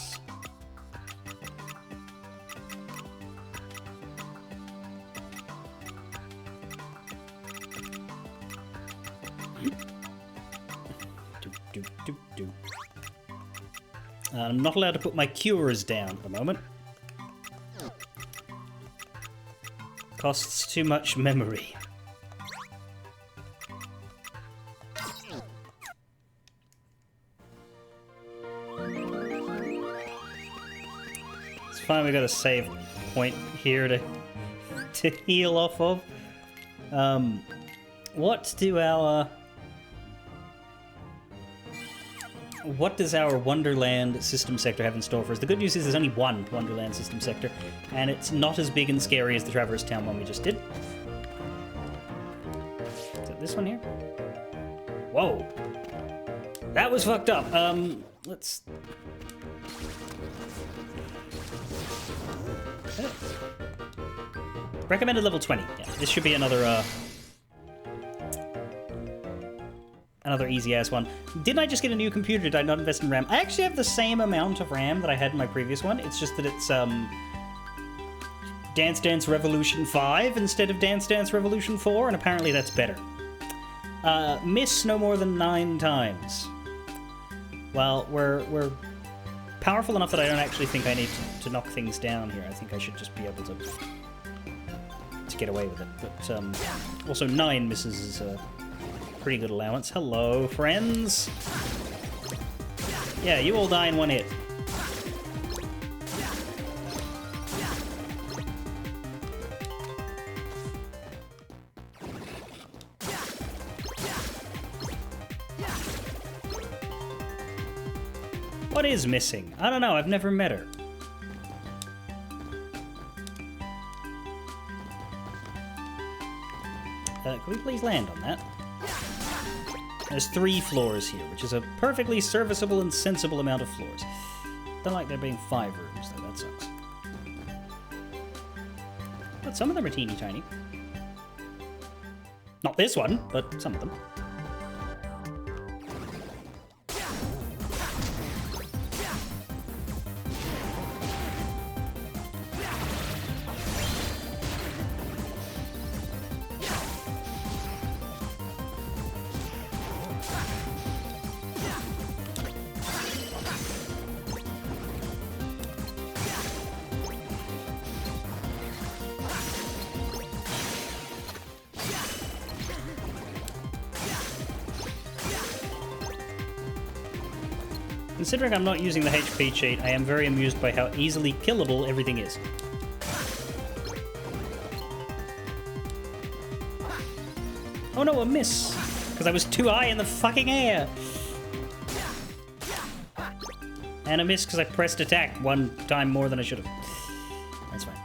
I'm not allowed to put my cures down at the moment. Costs too much memory. It's fine, we got a save point here to heal off of. What does our Wonderland system sector have in store for us? The good news is there's only one Wonderland system sector, and it's not as big and scary as the Traverse Town one we just did. Is it this one here? Whoa! That was fucked up. Let's... Recommended level 20. Yeah, this should be another easy-ass one. Didn't I just get a new computer? Did I not invest in RAM? I actually have the same amount of RAM that I had in my previous one. It's just that it's, Dance Dance Revolution 5 instead of Dance Dance Revolution 4, and apparently that's better. Miss no more than 9 times. Well, we're powerful enough that I don't actually think I need to knock things down here. I think I should just be able to get away with it. But also 9 misses is a pretty good allowance. Hello, friends. Yeah, you all die in one hit. What is missing? I don't know, I've never met her. Can we please land on that? There's 3 floors here, which is a perfectly serviceable and sensible amount of floors. Don't like there being 5 rooms, though, that sucks. But some of them are teeny tiny. Not this one, but some of them. Considering I'm not using the HP cheat, I am very amused by how easily killable everything is. Oh no, a miss! Because I was too high in the fucking air! And a miss because I pressed attack 1 time more than I should have. That's fine.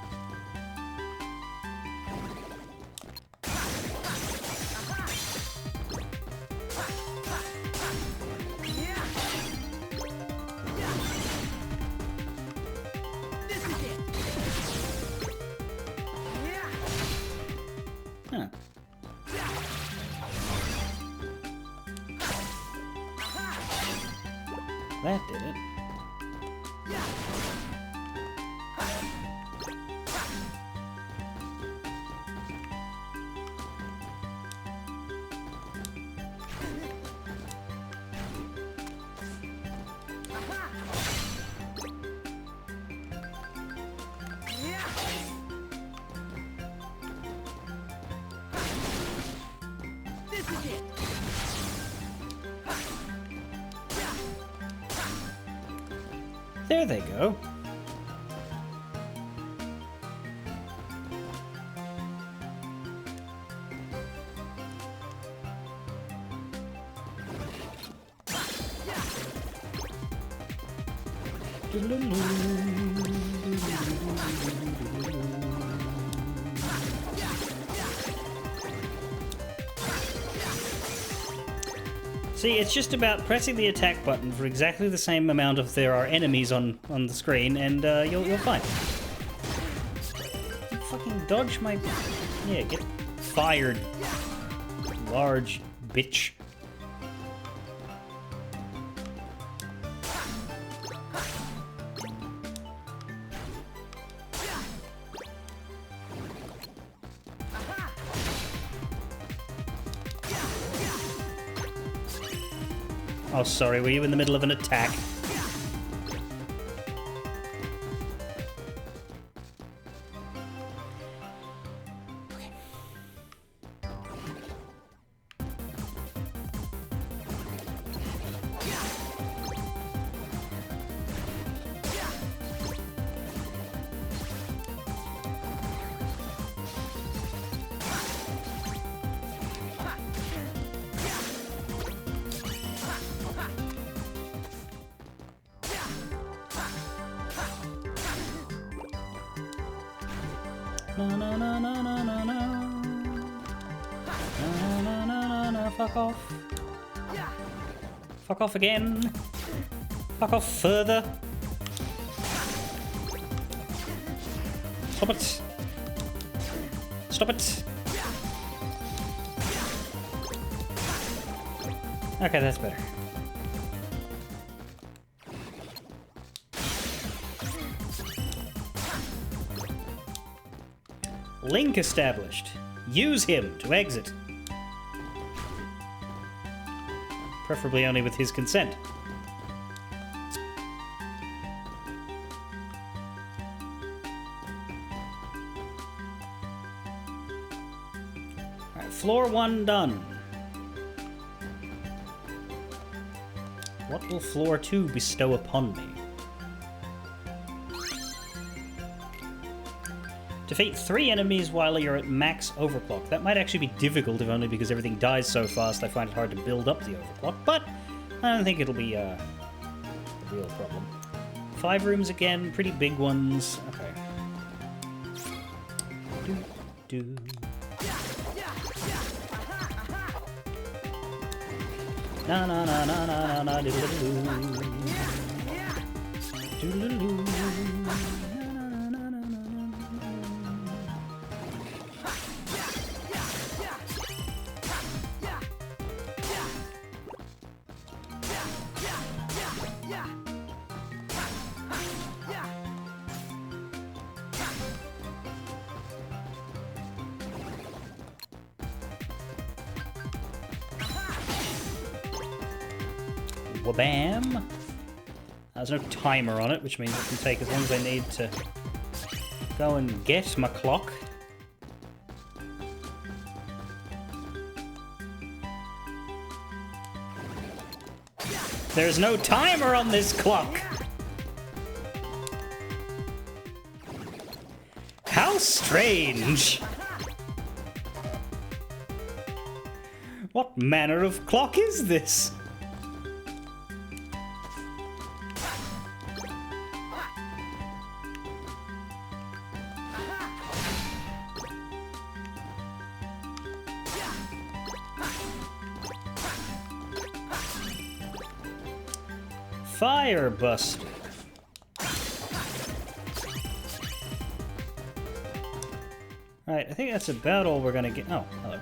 Huh. That did it. There they go. See, it's just about pressing the attack button for exactly the same amount of there are enemies on the screen, and you'll find. Fucking dodge my... Yeah, get fired, large bitch. Oh, sorry, were you in the middle of an attack? No, no, no, no, no, no, no. No, no, no, no, no, fuck off. Fuck off again. Fuck off further. Stop it. Stop it. Okay, that's better. Link established. Use him to exit. Preferably only with his consent. Alright, floor 1 done. What will floor 2 bestow upon me? Defeat 3 enemies while you're at max overclock. That might actually be difficult, if only because everything dies so fast I find it hard to build up the overclock, but I don't think it'll be a real problem. 5 rooms again, pretty big ones. Okay. Do. Na na na na na na doodle-doo. Doodle-doo. Wabam! There's no timer on it, which means it can take as long as I need to go and get my clock. There's no timer on this clock! How strange! What manner of clock is this? Firebuster. Alright, I think that's about all we're gonna get. Oh, hello.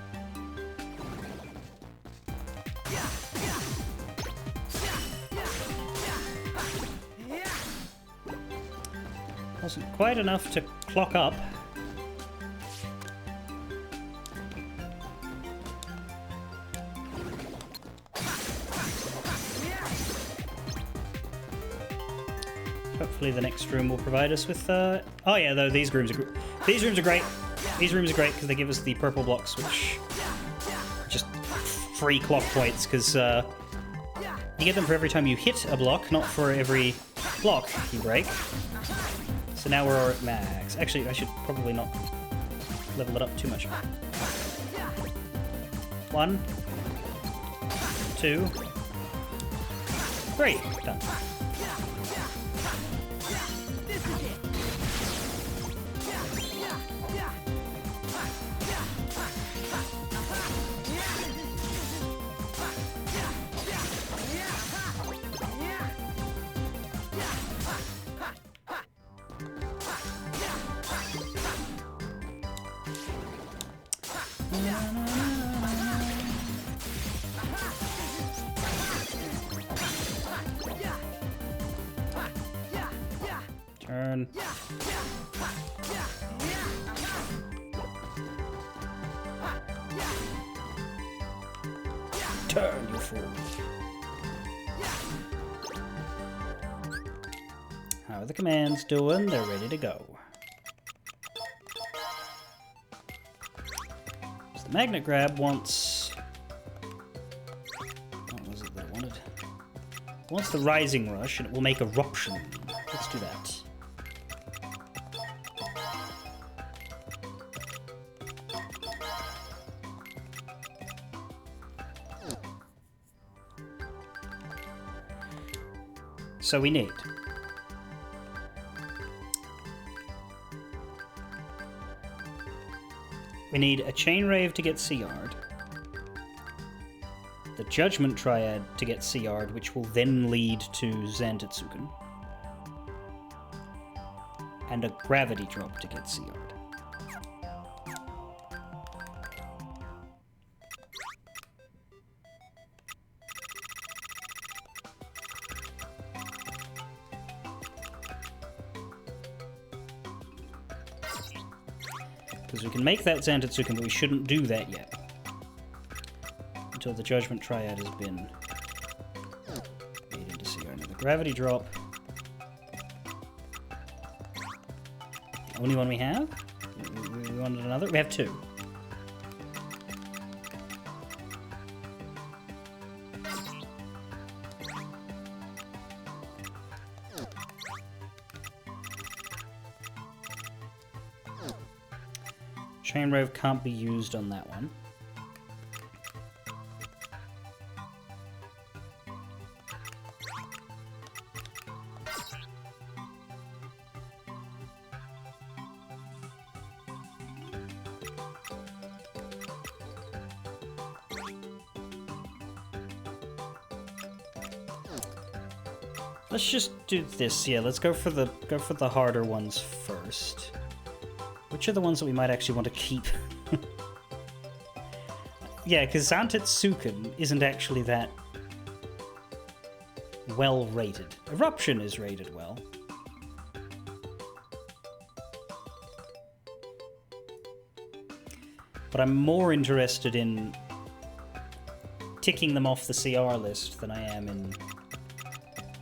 Wasn't quite enough to clock up. Hopefully the next room will provide us with, oh yeah, though these rooms are great. These rooms are great because they give us the purple blocks, which are just free clock points, because you get them for every time you hit a block, not for every block you break. So now we're at max. Actually, I should probably not level it up too much. 1, 2, 3. Done. Turn. Turn, you fool. How are the commands doing? They're ready to go. So the magnet grab wants... What was it that it wanted? It wants the rising rush, and it will make eruption. Let's do that. So we need a chain rave to get Sea Yard. the Judgment Triad to get CR'd, which will then lead to Zantetsuken. And a Gravity Drop to get CR'd. Because we can make that Zantetsuken, but we shouldn't do that yet. Until the Judgment Triad has been made into CR. Another Gravity Drop. The only one we have? We wanted another? We have two. Chainrove can't be used on that one. Let's just do this. Yeah, let's go for the harder ones first. Which are the ones that we might actually want to keep? Yeah, because Zantetsuken isn't actually that well rated. Eruption is rated well. But I'm more interested in ticking them off the CR list than I am in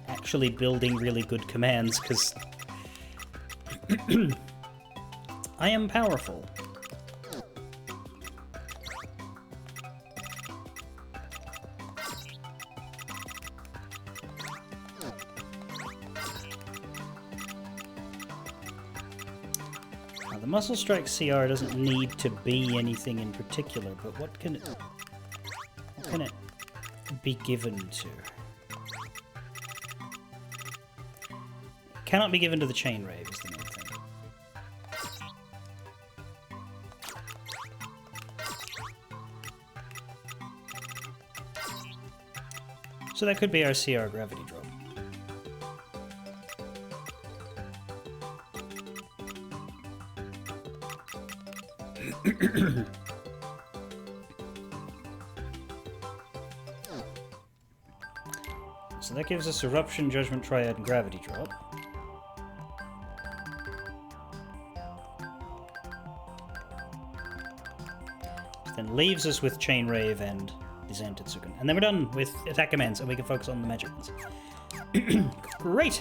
actually building really good commands, because I am powerful. Now, the Muscle Strike CR doesn't need to be anything in particular, but what can it be given to? It cannot be given to the Chainrave, is the main thing. So that could be our CR Gravity Drop. So that gives us Eruption, Judgment Triad, and Gravity Drop. Then leaves us with Chainrave and the Zantetsuken. And then we're done with attack commands, and we can focus on the magic ones. Great!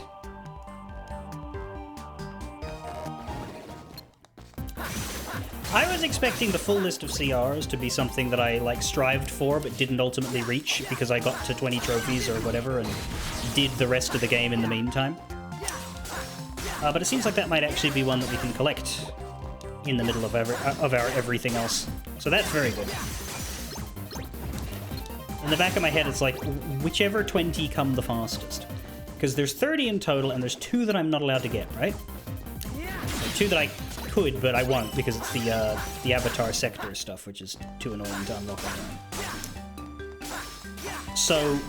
I was expecting the full list of CRs to be something that I strived for but didn't ultimately reach because I got to 20 trophies or whatever and did the rest of the game in the meantime. But it seems like that might actually be one that we can collect in the middle of our everything else. So that's very good. In the back of my head, it's like, whichever 20 come the fastest. Because there's 30 in total, and there's 2 that I'm not allowed to get, right? So 2 that I could, but I won't, because it's the Avatar Sector stuff, which is too annoying to unlock on my own. So,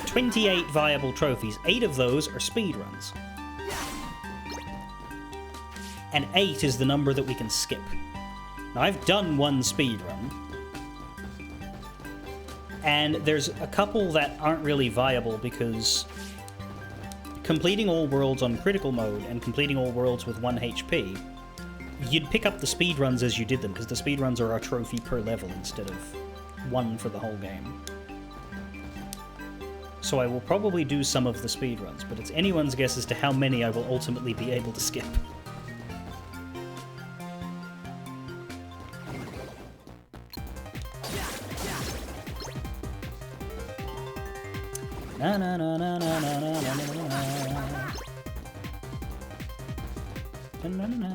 28 viable trophies. 8 of those are speedruns. And 8 is the number that we can skip. Now, I've done one speedrun, and there's a couple that aren't really viable because completing all worlds on critical mode and completing all worlds with 1 HP, you'd pick up the speedruns as you did them, because the speedruns are a trophy per level instead of 1 for the whole game. So I will probably do some of the speedruns, but it's anyone's guess as to how many I will ultimately be able to skip. Na na na na na na na na na na na na.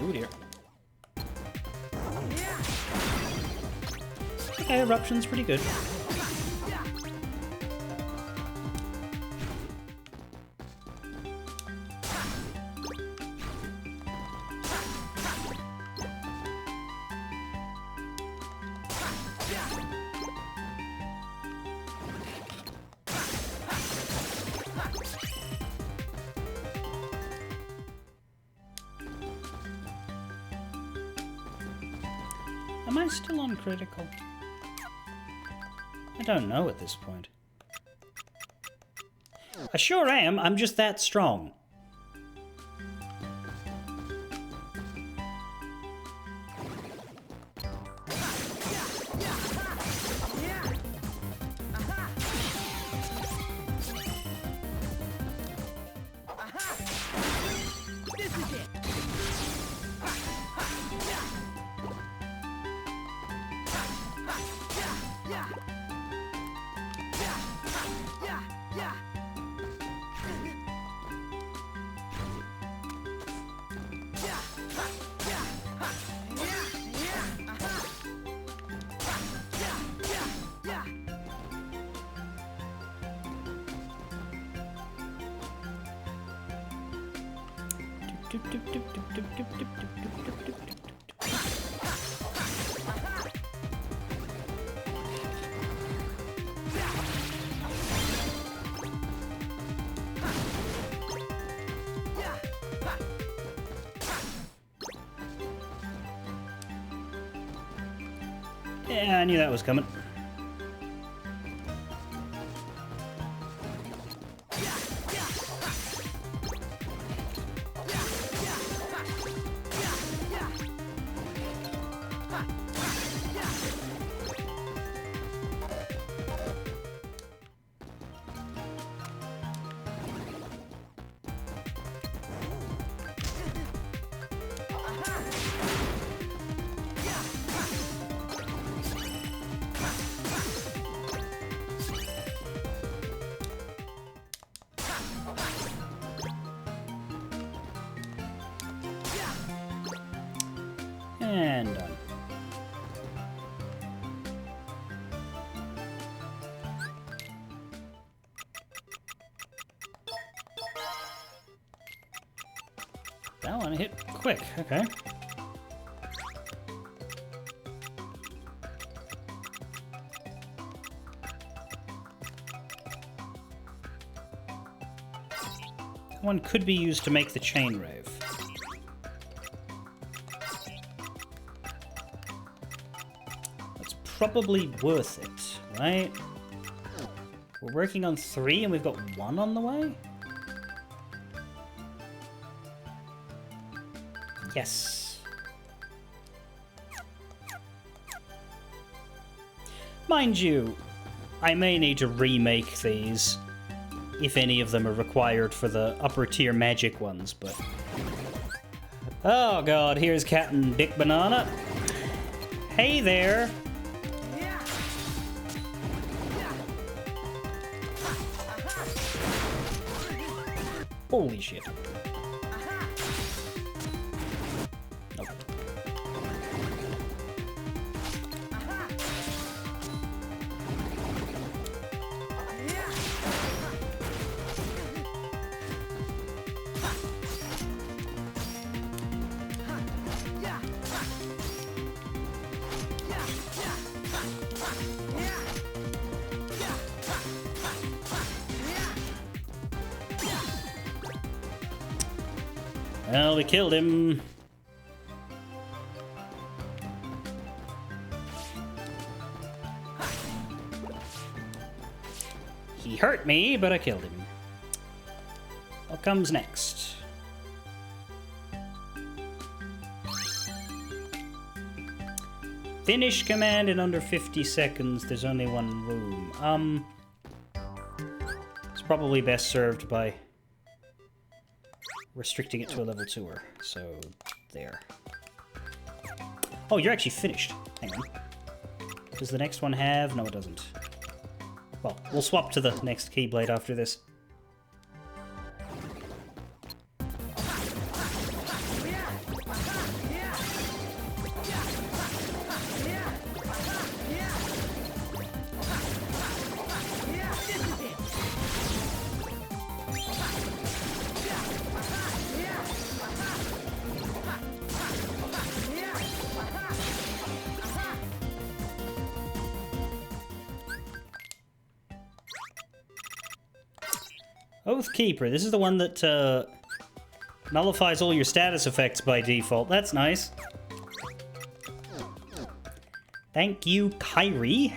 Oh dear. Okay, Eruption's pretty good. Am I still on critical? I don't know at this point. I sure am, I'm just that strong. Yeah, I knew that was coming. And done. That one hit quick, okay. That one could be used to make the chain rave. Probably worth it, right? We're working on 3 and we've got 1 on the way? Yes. Mind you, I may need to remake these if any of them are required for the upper tier magic ones, but... Oh god, here's Captain Dick Banana. Hey there! Holy shit. Nope. Well, we killed him. He hurt me, but I killed him. What comes next? Finish command in under 50 seconds. There's only one room. It's probably best served by restricting it to a level 2er. So, there. Oh, you're actually finished. Hang on. Does the next one have? No, it doesn't. Well, we'll swap to the next Keyblade after this. Oathkeeper. This is the one that nullifies all your status effects by default. That's nice. Thank you, Kyrie.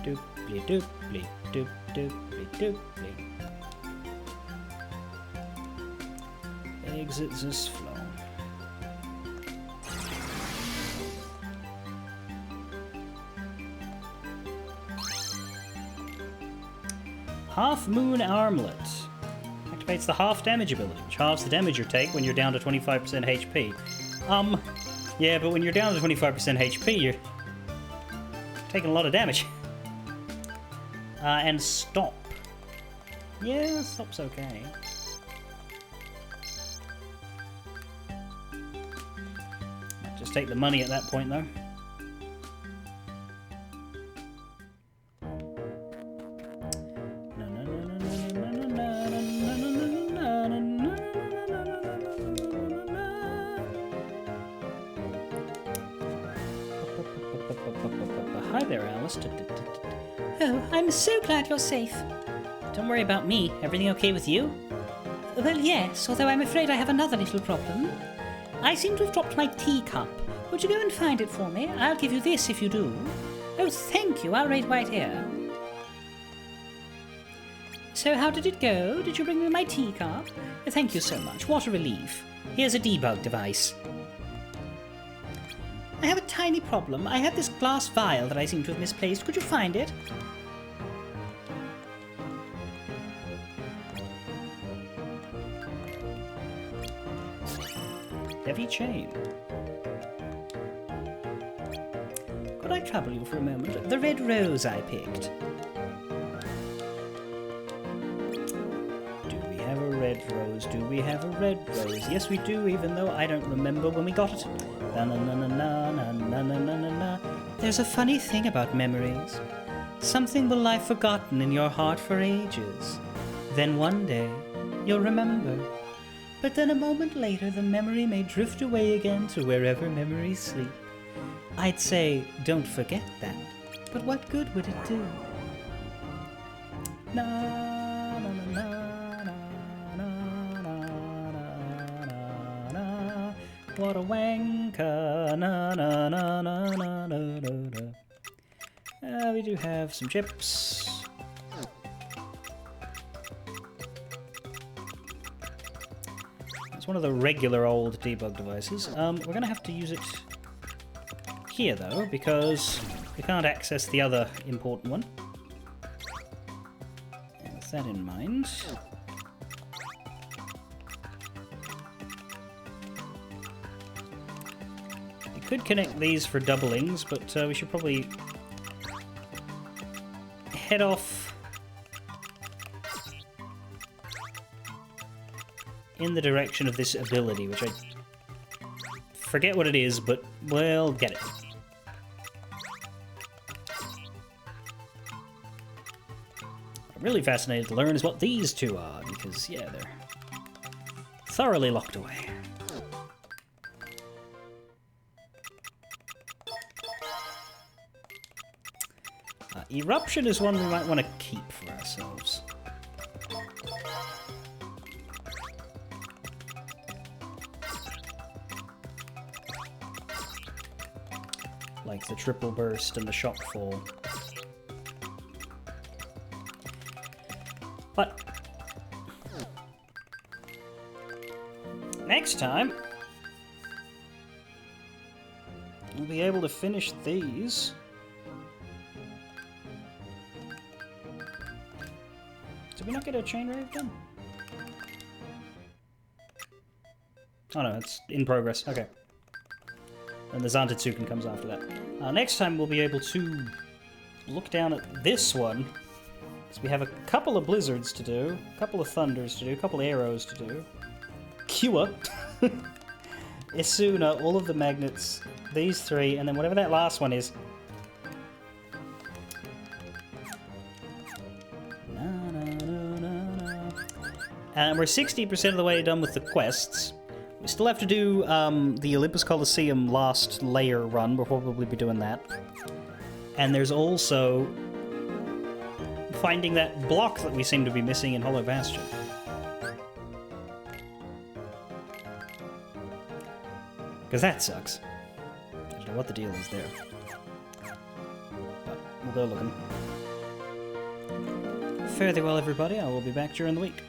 Dooply dooply doop dooply dooply. Exit this flow. Half Moon Armlet. Activates the half damage ability, which halves the damage you take when you're down to 25% HP. Yeah, but when you're down to 25% HP, you're taking a lot of damage. And Stop. Yeah, Stop's okay. Just take the money at that point, though. Hi there, Alice. Oh, I'm so glad you're safe. Don't worry about me. Everything okay with you? Well, yes, although I'm afraid I have another little problem. I seem to have dropped my teacup. Would you go and find it for me? I'll give you this if you do. Oh, thank you. I'll wait right here. So how did it go? Did you bring me my teacup? Thank you so much. What a relief. Here's a debug device. I have a tiny problem. I had this glass vial that I seem to have misplaced. Could you find it? Heavy chain. Could I trouble you for a moment? The red rose I picked. Do we have a red rose? Do we have a red rose? Yes, we do, even though I don't remember when we got it. Na na na na na na na na na na na. There's a funny thing about memories. Something will lie forgotten in your heart for ages. Then one day, you'll remember. But then a moment later, the memory may drift away again to wherever memories sleep. I'd say, don't forget that. But what good would it do? Na na na na na na na na. What a wanker! Na na na na na na na. We do have some chips. It's one of the regular old debug devices. We're going to have to use it here, though, because we can't access the other important one. And with that in mind... we could connect these for doublings, but we should probably head off in the direction of this ability, which I forget what it is, but we'll get it. I'm really fascinated to learn is what these two are, because, yeah, they're thoroughly locked away. Eruption is one we might want to keep for ourselves. Like the triple burst and the shock fall. But next time we'll be able to finish these. Did we not get a chain rave done? Oh no, it's in progress. Okay. And the Zantetsuken comes after that. Next time we'll be able to look down at this one. Because we have a couple of blizzards to do, a couple of thunders to do, a couple of arrows to do. Cure. Isuna, all of the magnets, these three, and then whatever that last one is. And we're 60% of the way done with the quests. We still have to do the Olympus Coliseum last layer run. We'll probably be doing that. And there's also finding that block that we seem to be missing in Hollow Bastion. Because that sucks. I don't know what the deal is there. But we'll go looking. Fare thee well, everybody. I will be back during the week.